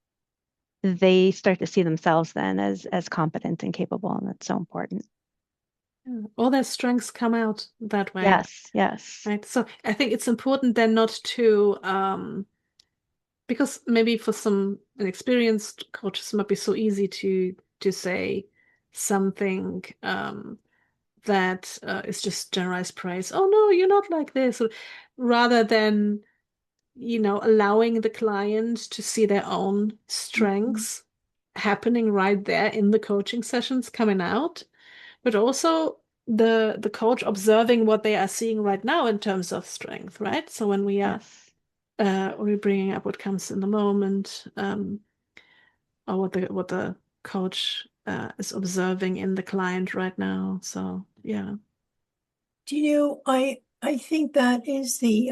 they start to see themselves then as competent and capable, and that's so important. Yeah. All their strengths come out that way. Yes, yes. Right. So I think it's important then not to because maybe for some inexperienced coaches it might be so easy to say something that is just generalized praise. Oh no, you're not like this. Rather than, allowing the client to see their own strengths happening right there in the coaching sessions coming out, but also the coach observing what they are seeing right now in terms of strength, right? So when we are Yes. we're bringing up what comes in the moment, or what the coach is observing in the client right now. So yeah. Do you know, I think that is the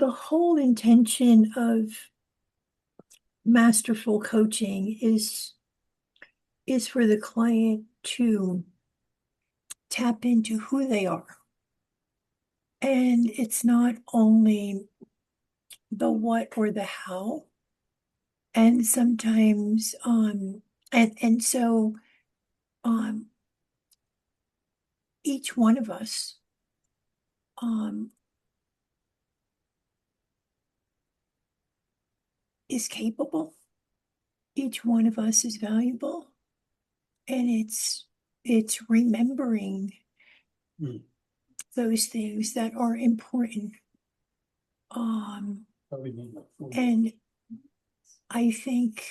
whole intention of masterful coaching is for the client to tap into who they are. And it's not only the what or the how. And sometimes and so each one of us is capable. Each one of us is valuable. And it's remembering those things that are important. And I think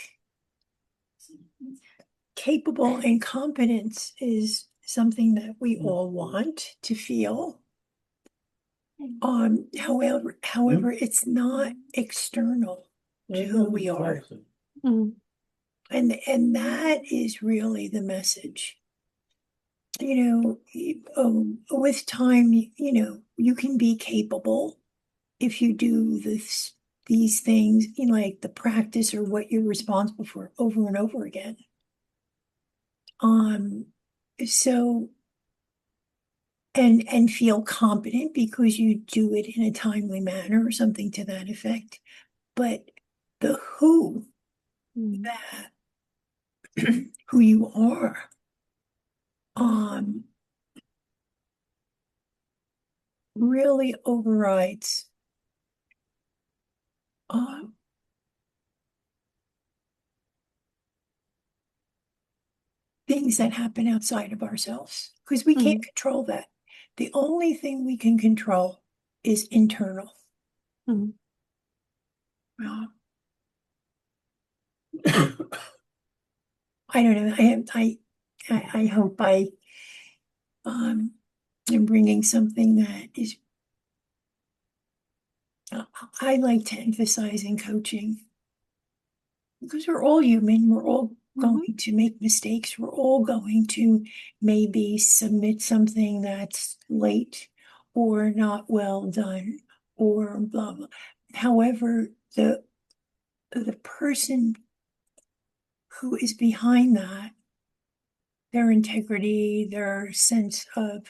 capable and competence is something that we all want to feel. However, it's not external to who we are. Mm. And that is really the message. With time, you can be capable if you do these things, like the practice or what you're responsible for over and over again. So and feel competent because you do it in a timely manner or something to that effect. But the who, that who you are, really overrides things that happen outside of ourselves, because we can't control that. The only thing we can control is internal. I don't know. I hope I am bringing something that is. I like to emphasize in coaching because we're all human. We're all going to make mistakes. We're all going to maybe submit something that's late or not well done or blah blah. However, the person who is behind that, their integrity, their sense of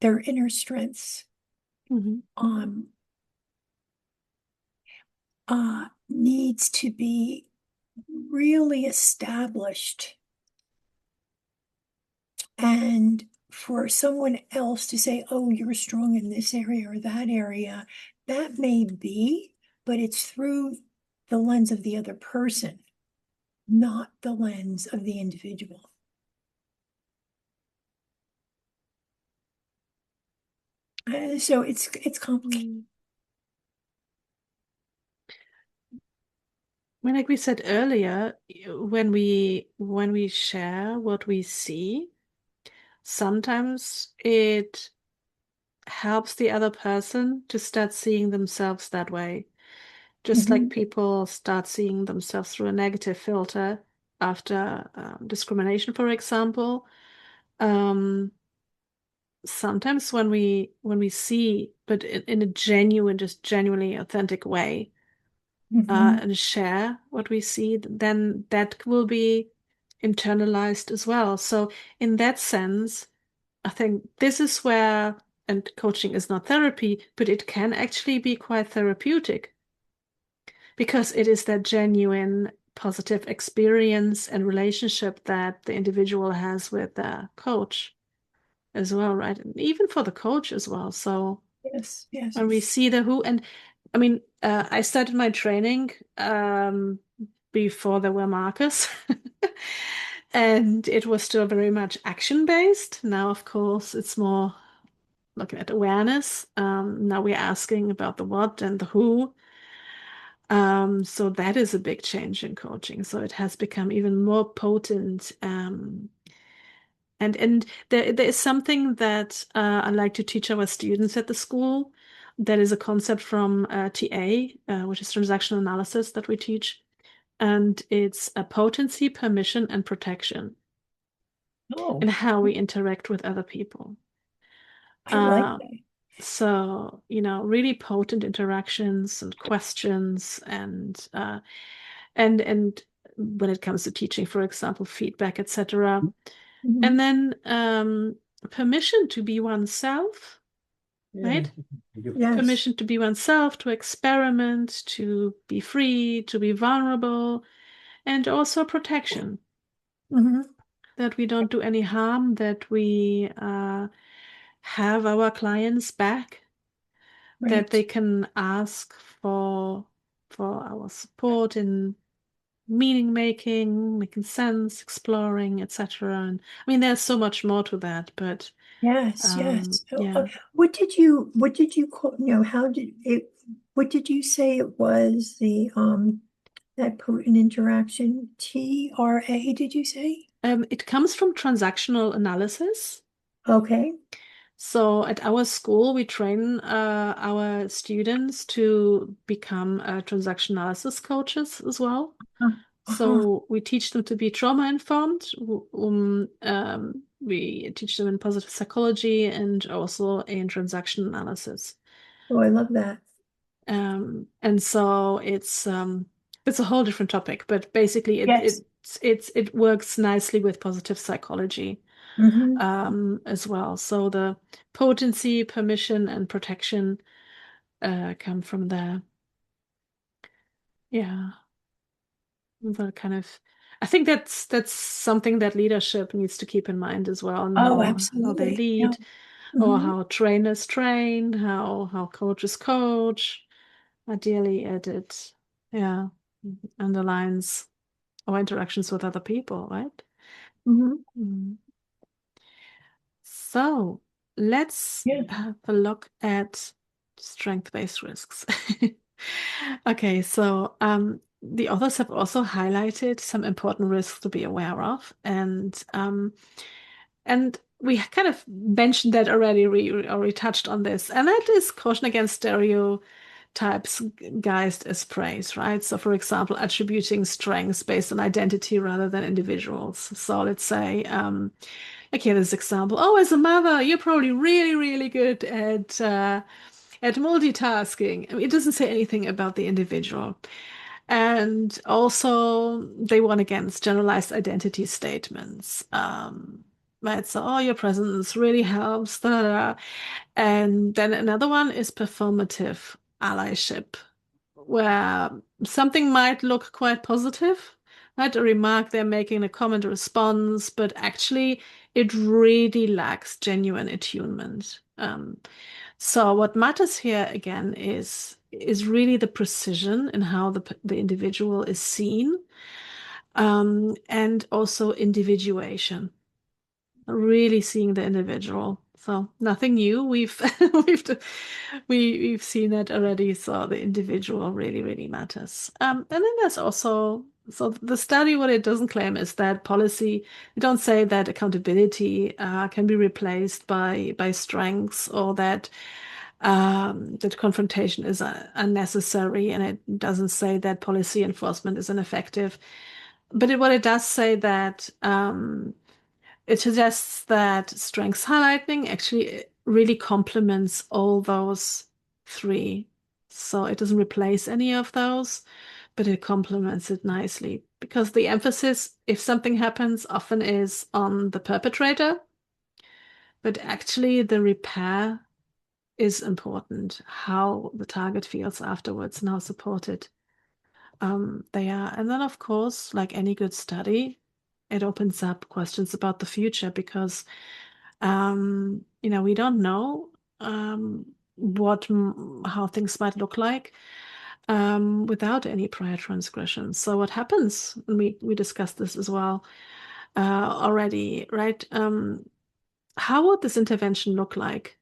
their inner strengths, needs to be really established. And for someone else to say, oh, you're strong in this area or that area, that may be, but it's through the lens of the other person, not the lens of the individual. So it's complicated. When, like we said earlier, when we share what we see, sometimes it helps the other person to start seeing themselves that way. Just like people start seeing themselves through a negative filter after discrimination, for example. Sometimes when we see, but in a genuine, just genuinely authentic way, and share what we see, then that will be internalized as well. So in that sense, I think this is where, and coaching is not therapy, but it can actually be quite therapeutic because it is that genuine positive experience and relationship that the individual has with their coach as well, right? And even for the coach as well. So yes. when we see the who, and I mean, I started my training before there were markers. And it was still very much action-based. Now, of course, it's more looking at awareness. Now we're asking about the what and the who. So that is a big change in coaching. So it has become even more potent. And there is something that I like to teach our students at the school. That is a concept from TA, which is transactional analysis that we teach. And it's a potency, permission, and protection in how we interact with other people. I like that. So, really potent interactions and questions and when it comes to teaching, for example, feedback, etc. Mhm. And then permission to be oneself, right? Yes. Permission to be oneself, to experiment, to be free, to be vulnerable, and also protection. Mhm. That we don't do any harm, that we have our clients back, that Right. they can ask for our support in meaning making, making sense, exploring, etc. And I mean, there's so much more to that, but Yes, yes. So, yeah. what did you call, how did it, what did you say it was, the that potent interaction? TRA, did you say? It comes from transactional analysis. Okay. So at our school, we train our students to become transaction analysis coaches as well. So we teach them to be trauma informed. We teach them in positive psychology and also in transaction analysis. Oh, I love that. And so it's a whole different topic, but basically Yes. it works nicely with positive psychology Mm-hmm. as well. So the potency, permission, and protection come from there. Yeah. The kind of, I think that's something that leadership needs to keep in mind as well, and Oh, how they absolutely. Yeah. lead, or Mm-hmm. how trainers train, how coaches coach. Ideally, it yeah underlines our interactions with other people, right? Mm-hmm. Mm. So let's Yeah. have a look at strength-based risks. Okay, so the authors have also highlighted some important risks to be aware of, and we kind of mentioned that already. We already touched on this, and that is caution against stereotypes guised as praise, right? So, for example, attributing strengths based on identity rather than individuals. So, let's say, okay, this example. Oh, as a mother, you're probably really, really good at multitasking. I mean, it doesn't say anything about the individual. And also, they warn against generalized identity statements. Right, so, oh, your presence really helps. Da, da, da. And then another one is performative allyship, where something might look quite positive, right? A remark they're making, a comment, a response, but actually it really lacks genuine attunement. So what matters here again is really the precision in how the individual is seen, and also individuation, really seeing the individual. So nothing new. We've we've seen that already. So the individual really matters. And then there's also, so the study, what it doesn't claim is that policy. They don't say that accountability can be replaced by strengths, or that confrontation is unnecessary, and it doesn't say that policy enforcement is ineffective. But what it does say that it suggests that strengths highlighting actually really complements all those three. So it doesn't replace any of those, but it complements it nicely, because the emphasis, if something happens, often is on the perpetrator, but actually the repair is important, how the target feels afterwards and how supported they are. And then, of course, like any good study, it opens up questions about the future, because we don't know how things might look like. without any prior transgressions. So what happens? And we discussed this as well already, right? How would this intervention look like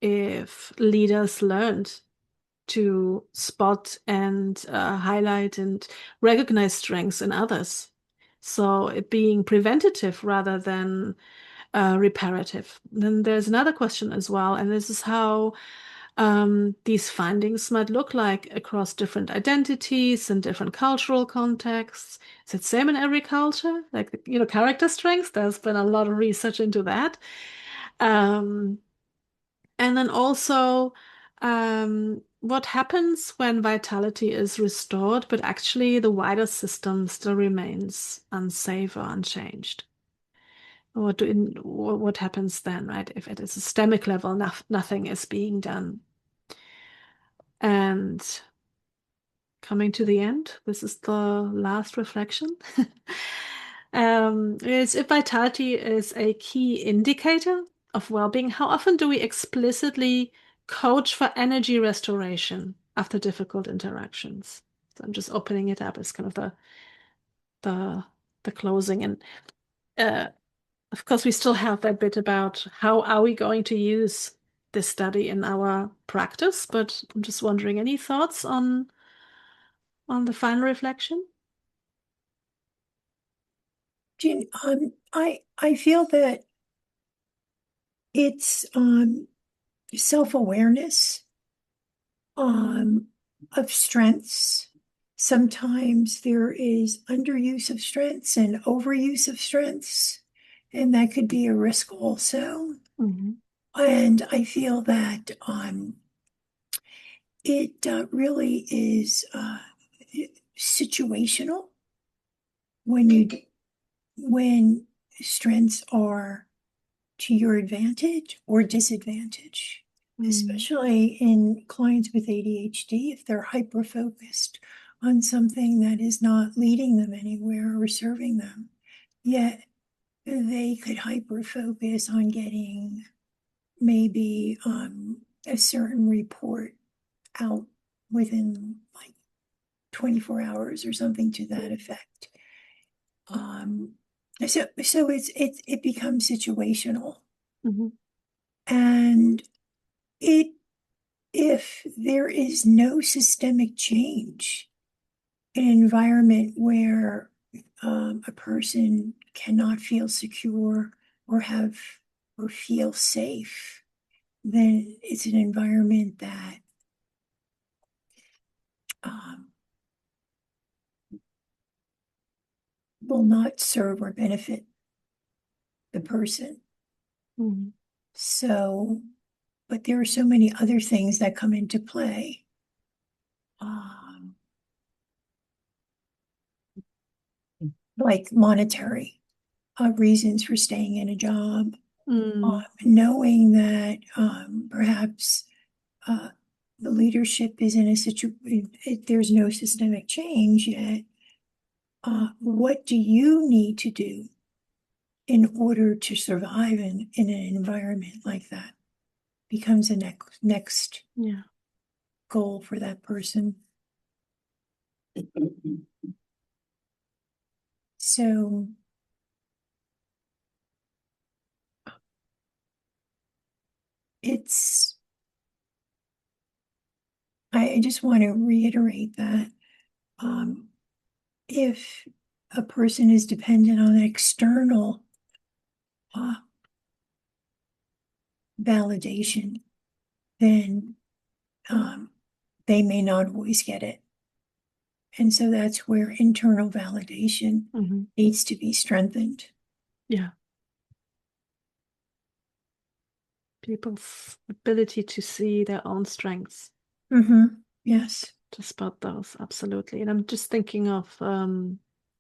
if leaders learned to spot and highlight and recognize strengths in others? So it being preventative rather than reparative. Then there's another question as well, and this is how these findings might look like across different identities and different cultural contexts. Is it same in every culture? Like, character strengths, there's been a lot of research into that. Um, and then also, what happens when vitality is restored, but actually the wider system still remains unsafe or unchanged? What happens then, right? If at a systemic level, nothing is being done. And coming to the end, this is the last reflection. Is if vitality is a key indicator of well-being, how often do we explicitly coach for energy restoration after difficult interactions? So I'm just opening it up as kind of the the closing. And uh, of course, we still have that bit about how are we going to use this study in our practice, but I'm just wondering, any thoughts on the final reflection? Jean, I feel that it's self-awareness of strengths. Sometimes there is underuse of strengths and overuse of strengths, and that could be a risk also. Mm-hmm. And I feel that it really is situational when strengths are to your advantage or disadvantage, especially in clients with ADHD, if they're hyper focused on something that is not leading them anywhere or serving them, yet they could hyper focus on getting maybe a certain report out within like 24 hours or something to that effect. So it becomes situational. Mm-hmm. And if there is no systemic change in an environment where a person cannot feel secure or feel safe, then it's an environment that um, will not serve or benefit the person. Mm-hmm. So, but there are so many other things that come into play. Like monetary reasons for staying in a job, knowing that perhaps the leadership is in a situation, there's no systemic change yet. What do you need to do in order to survive in an environment like that? Becomes a next Yeah. goal for that person. So I just want to reiterate that if a person is dependent on external validation, then they may not always get it. And so that's where internal validation needs to be strengthened. Yeah. People's ability to see their own strengths. Yes. To spot those, absolutely. And I'm just thinking of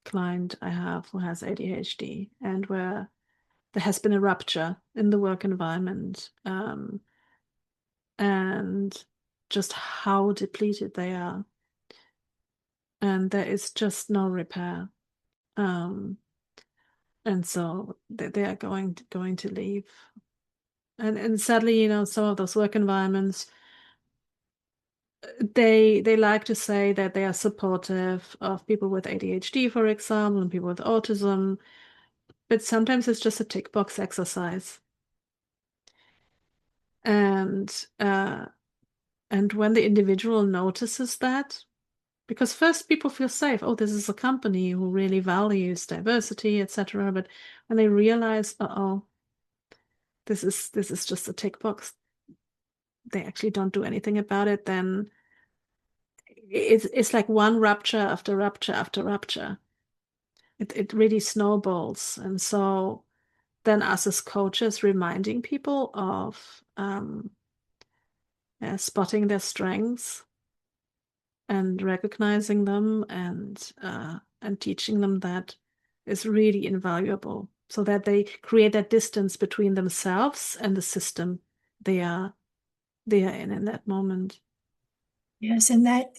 client I have who has ADHD and where there has been a rupture in the work environment, and just how depleted they are. And there is just no repair. And so they are going to leave. And sadly, some of those work environments, they like to say that they are supportive of people with ADHD, for example, and people with autism, but sometimes it's just a tick box exercise. And when the individual notices that, because first people feel safe. Oh, this is a company who really values diversity, etc. But when they realize, uh-oh, this is just a tick box, they actually don't do anything about it, then it's like one rupture after rupture after rupture. It really snowballs. And so then us as coaches reminding people of spotting their strengths and recognizing them and teaching them that is really invaluable, so that they create that distance between themselves and the system they are in that moment. Yes, and that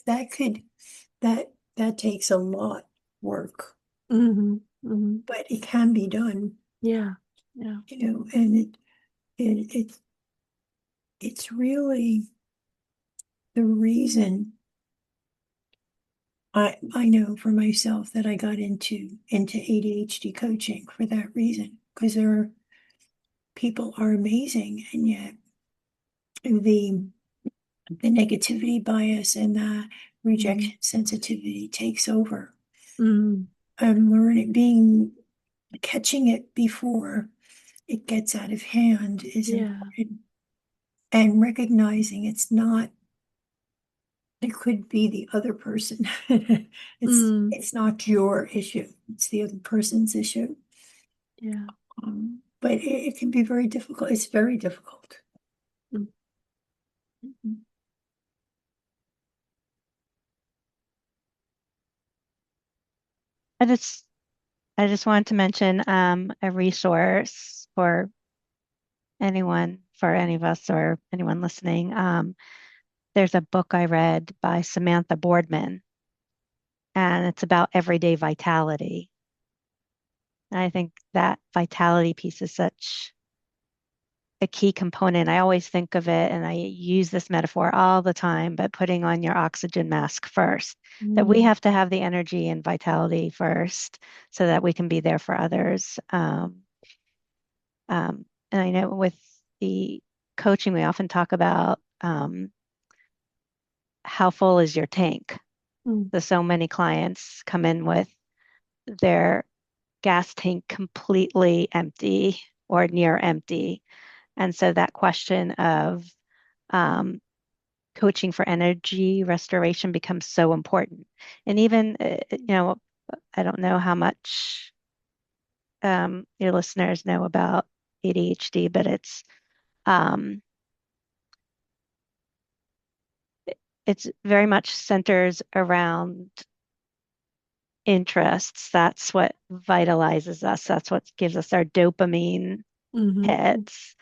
takes a lot work, but it can be done. Yeah. And it's really the reason I know for myself that I got into ADHD coaching for that reason, because people are amazing, and yet the negativity bias and the rejection sensitivity takes over. I'm learning, catching it before it gets out of hand is important, and recognizing it could be the other person. It's not your issue, it's the other person's issue. Yeah. But it can be very difficult. It's very difficult. I just wanted to mention a resource for anyone, for any of us or anyone listening. There's a book I read by Samantha Boardman, and it's about everyday vitality. And I think that vitality piece is such a key component. I always think of it, and I use this metaphor all the time, but putting on your oxygen mask first, that we have to have the energy and vitality first so that we can be there for others. And I know with the coaching, we often talk about how full is your tank? So many clients come in with their gas tank completely empty or near empty. And so that question of coaching for energy restoration becomes so important. And even, I don't know how much your listeners know about ADHD, but it's very much centers around interests. That's what vitalizes us. That's what gives us our dopamine hits.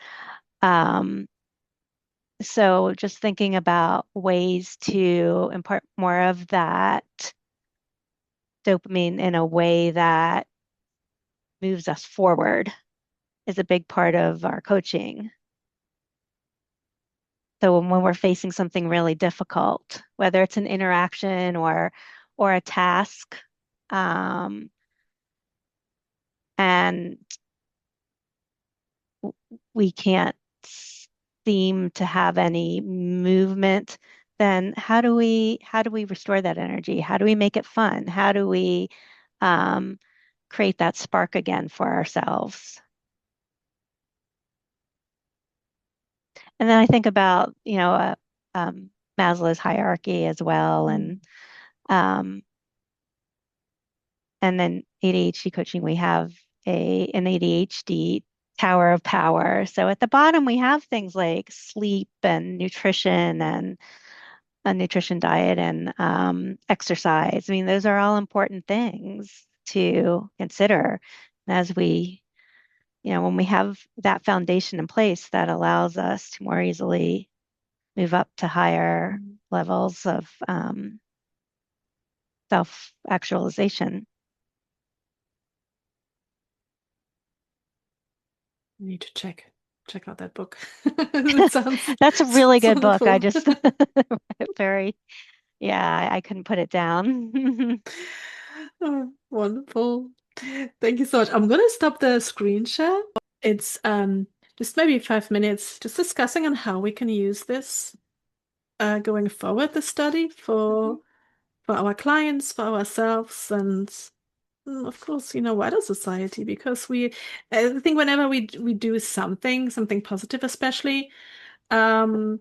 So just thinking about ways to impart more of that dopamine in a way that moves us forward is a big part of our coaching. So when we're facing something really difficult, whether it's an interaction or a task, and we can't seem to have any movement, then how do we restore that energy? How do we make it fun? How do we create that spark again for ourselves? And then I think about, Maslow's hierarchy as well, um, and then ADHD coaching, we have an ADHD tower of power. So at the bottom, we have things like sleep and nutrition and a nutrition diet and exercise. I mean, those are all important things to consider as we, when we have that foundation in place, that allows us to more easily move up to higher levels of self-actualization. I need to check check out that book. It That's a really sounds good book. I wonderful. just yeah, I couldn't put it down. Oh, wonderful. Thank you so much. I'm gonna stop the screen share. It's just maybe 5 minutes just discussing on how we can use this going forward, the study Mhm. for our clients, for ourselves, and of course, wider society, because I think whenever we do something positive, especially, um,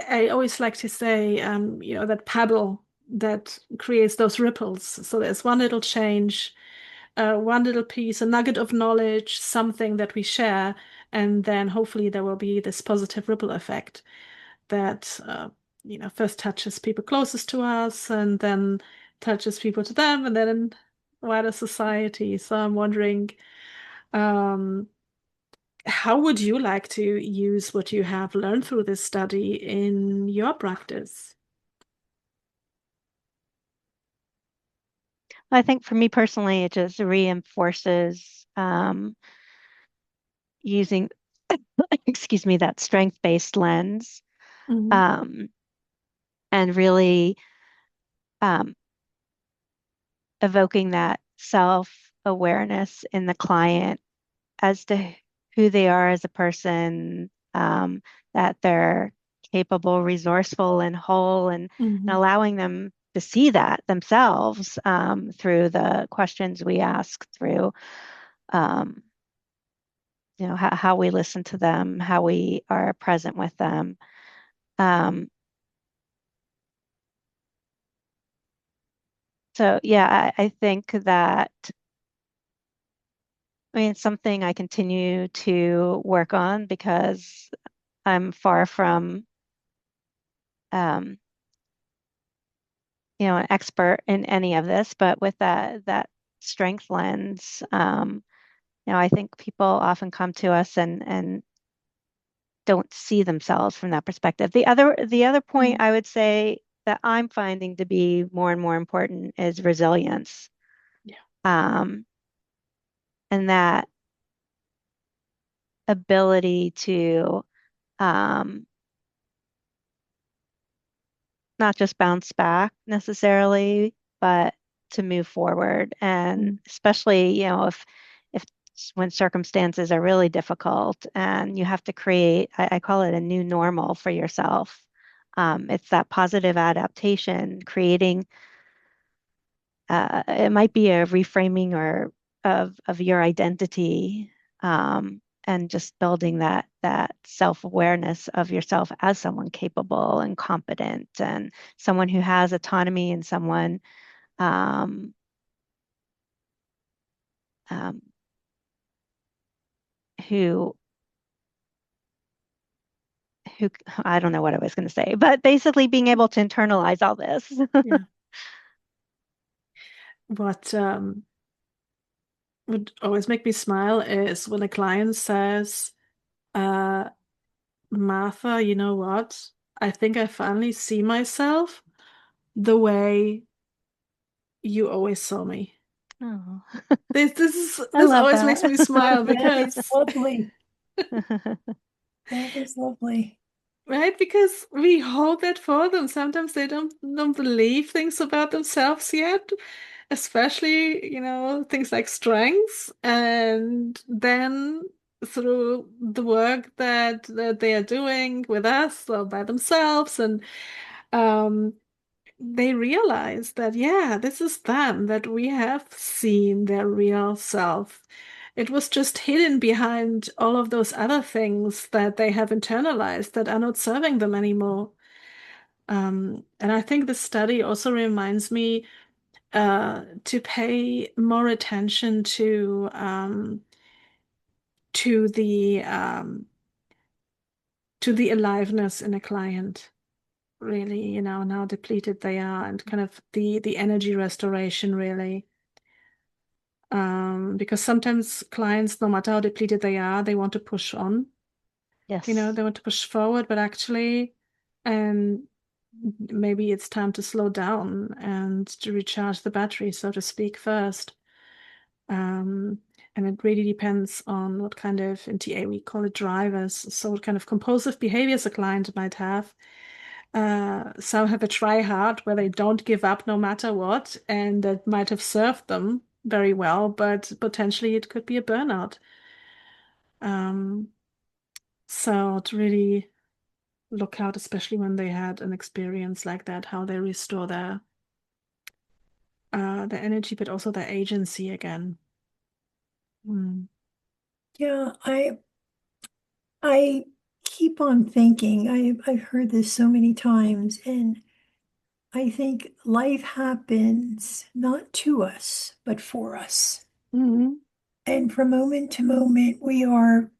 I always like to say, that paddle that creates those ripples. So there's one little change, one little piece, a nugget of knowledge, something that we share, and then hopefully there will be this positive ripple effect that first touches people closest to us, and then touches people to them, and then in wider society. So I'm wondering, um, how would you like to use what you have learned through this study in your practice? I think for me personally, it just reinforces using, excuse me, that strength-based lens, Mhm. um, and really um, evoking that self-awareness in the client as to who they are as a person, that they're capable, resourceful, and whole, and Mhm. allowing them to see that themselves through the questions we ask, through um, how we listen to them, how we are present with them. Um, so yeah, I think that, I mean, it's something I continue to work on because I'm far from um, an expert in any of this, but with that strength lens, I think people often come to us and don't see themselves from that perspective. The other point Mhm. I would say that I'm finding to be more and more important is resilience. Yeah. Um, and that ability to um, not just bounce back necessarily, but to move forward. And Mhm. especially, if when circumstances are really difficult and you have to create, I call it a new normal for yourself. It's that positive adaptation, creating, it might be a reframing or of your identity, and just building that self-awareness of yourself as someone capable and competent and someone who has autonomy and someone um, um, who who I don't know what I was going to say, but basically being able to internalize all this. Yeah. What would always make me smile is when a client says, uh, Martha, you know what? I think I finally see myself the way you always saw me. Oh, I This love always makes that. me smile That is because lovely. That is lovely. right, because we hold that for them. Sometimes they don't believe things about themselves yet, especially, things like strengths. And then through the work that they are doing with us or by themselves, and um they realize that, yeah, this is them, that we have seen their real self. It was just hidden behind all of those other things that they have internalized that are not serving them anymore. And I think the study also reminds me to pay more attention to the aliveness in a client, really, and how depleted they are, and kind of the energy restoration, really. Because sometimes clients, no matter how depleted they are, they want to push on, Yes. they want to push forward, but actually, and maybe it's time to slow down and to recharge the battery, so to speak, first. Um, And it really depends on what kind of, in TA we call it drivers, so what kind of compulsive behaviors a client might have. Some have a try hard where they don't give up no matter what, and that might have served them very well, but potentially it could be a burnout. Um, so to really look out, especially when they had an experience like that, how they restore their energy, but also their agency again. Mm. Yeah, I keep on thinking. I've heard this so many times, and I think life happens not to us, but for us. Mhm. And from moment to moment, we are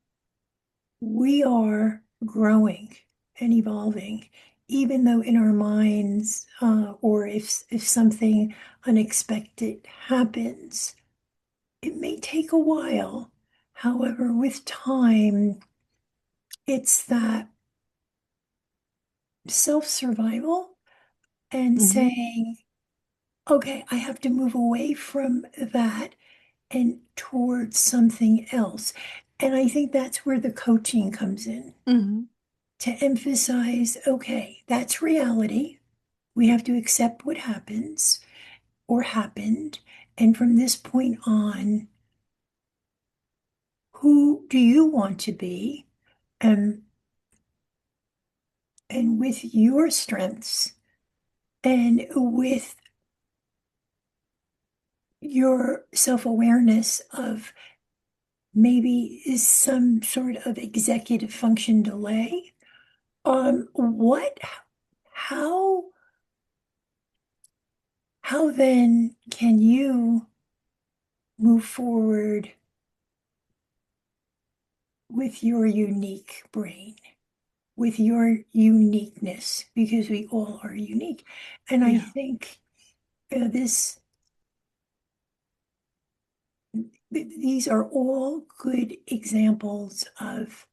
growing and evolving, even though in our minds, or if something unexpected happens, it may take a while. However, with time, it's that self-survival and Mhm. saying, okay, I have to move away from that and towards something else. And I think that's where the coaching comes in, Mhm. to emphasize, okay, that's reality. We have to accept what happens or happened. And from this point on, who do you want to be? And and with your strengths and with your self-awareness of maybe is some sort of executive function delay. What, how, how then can you move forward with your unique brain, with your uniqueness, because we all are unique. And I Yeah. think these are all good examples of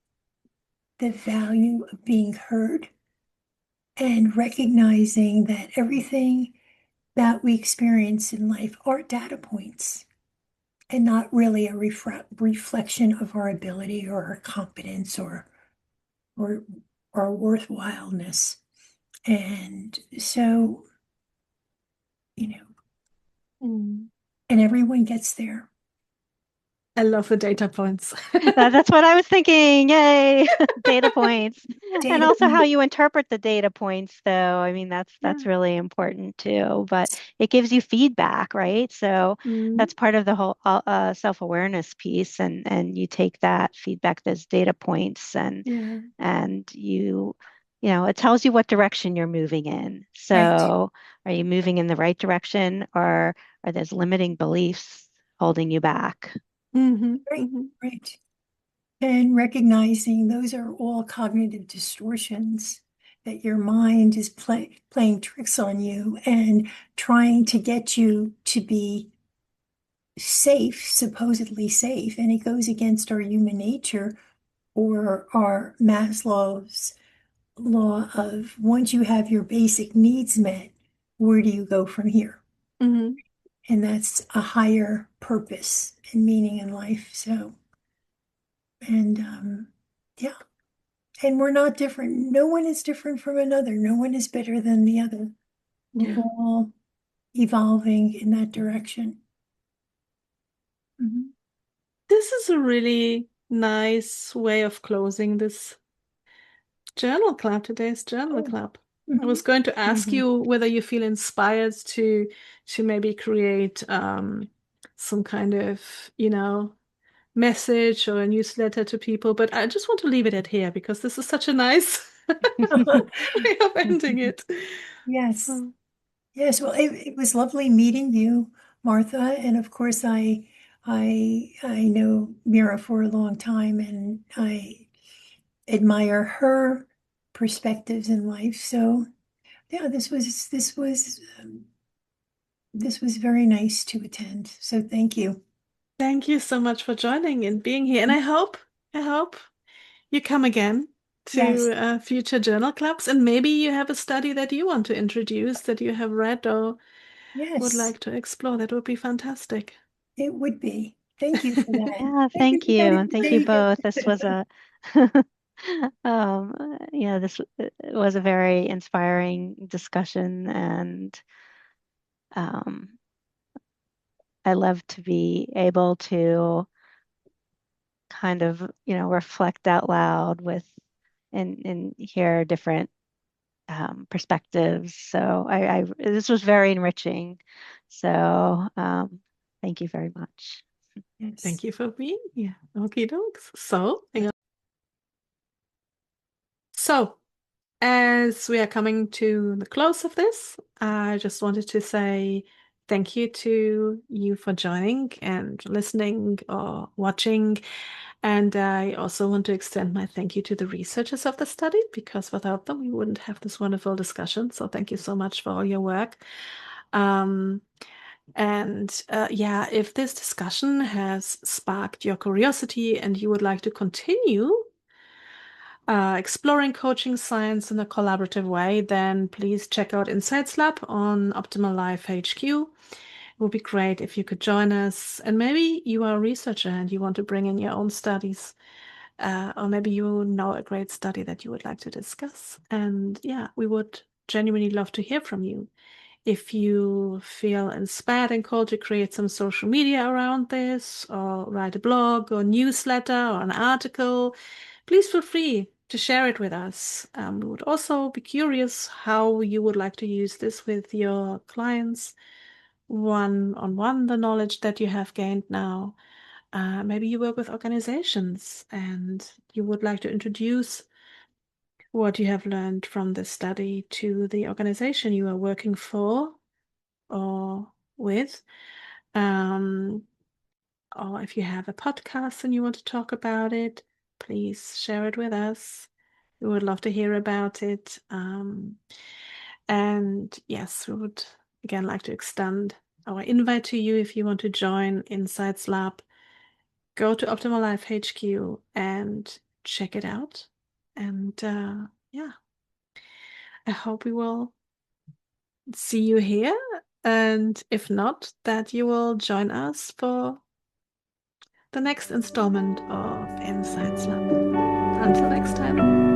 the value of being heard and recognizing that everything that we experience in life are data points and not really a reflection of our ability or our competence or our worthwhileness. And so, you know, Mm. and everyone gets there. I love the data points. That's what I was thinking. Yay, data points. And Data also how point. you interpret the data points, though. I mean, that's Yeah. really important too. But it gives you feedback, right? So Mm. that's part of the whole self-awareness piece, and you take that feedback, those data points, Yeah. and it tells you what direction you're moving in. Right, So are you moving in the right direction, or are those limiting beliefs holding you back? Mhm. right, Mhm. right. And recognizing those are all cognitive distortions that your mind is playing tricks on you and trying to get you to be safe, supposedly safe. And it goes against our human nature or our Maslow's law of once you have your basic needs met, where do you go from here? Mhm. And that's a higher purpose and meaning in life. So, and yeah, and we're not different. No one is different from another. No one is better than the other. We're Yeah. all evolving in that direction. Mhm. This is a really nice way of closing this journal club, today's journal Oh, club. I was mhm. going to ask Mhm. you whether you feel inspired to maybe create some kind of, message or a newsletter to people, but I just want to leave it at here because this is such a nice way of ending it. Yes. Oh, Yes. Well, it was lovely meeting you, Martha. And of course, I know Mira for a long time, and I admire her perspectives in life. So yeah, this was very nice to attend. So thank you. thank you so much for joining and being here. And I hope you come again Yes. to future journal clubs, and maybe you have a study that you want to introduce that you have read or would Yes, like to explore. That would be fantastic. it would be. Thank you for that. Yeah, Thank you thank for you. that And thank you invitation. both. This was a this was a very inspiring discussion, and I love to be able to kind of, reflect out loud with and hear different perspectives. So I this was very enriching. So thank you very much. Yes. Thank you for being here. Okay, dokes. So, as we are coming to the close of this, I just wanted to say thank you to you for joining and listening or watching. And I also want to extend my thank you to the researchers of the study, because without them, we wouldn't have this wonderful discussion. So thank you so much for all your work. Yeah, if this discussion has sparked your curiosity and you would like to continue exploring coaching science in a collaborative way, then please check out Insights Lab on Optimal Life HQ. It would be great if you could join us. And maybe you are a researcher and you want to bring in your own studies, or maybe you know a great study that you would like to discuss. And yeah, we would genuinely love to hear from you. If you feel inspired and called to create some social media around this, or write a blog or newsletter or an article, please feel free to share it with us. We would also be curious how you would like to use this with your clients, one-on-one, the knowledge that you have gained now. Maybe you work with organizations and you would like to introduce what you have learned from this study to the organization you are working for or with. Or if you have a podcast and you want to talk about it, please share it with us. We would love to hear about it. And yes, we would again like to extend our invite to you if you want to join Insights Lab. Go to Optimal Life HQ and check it out. And yeah, I hope we will see you here. And if not, that you will join us for the next installment of Insights Lab. Until next time.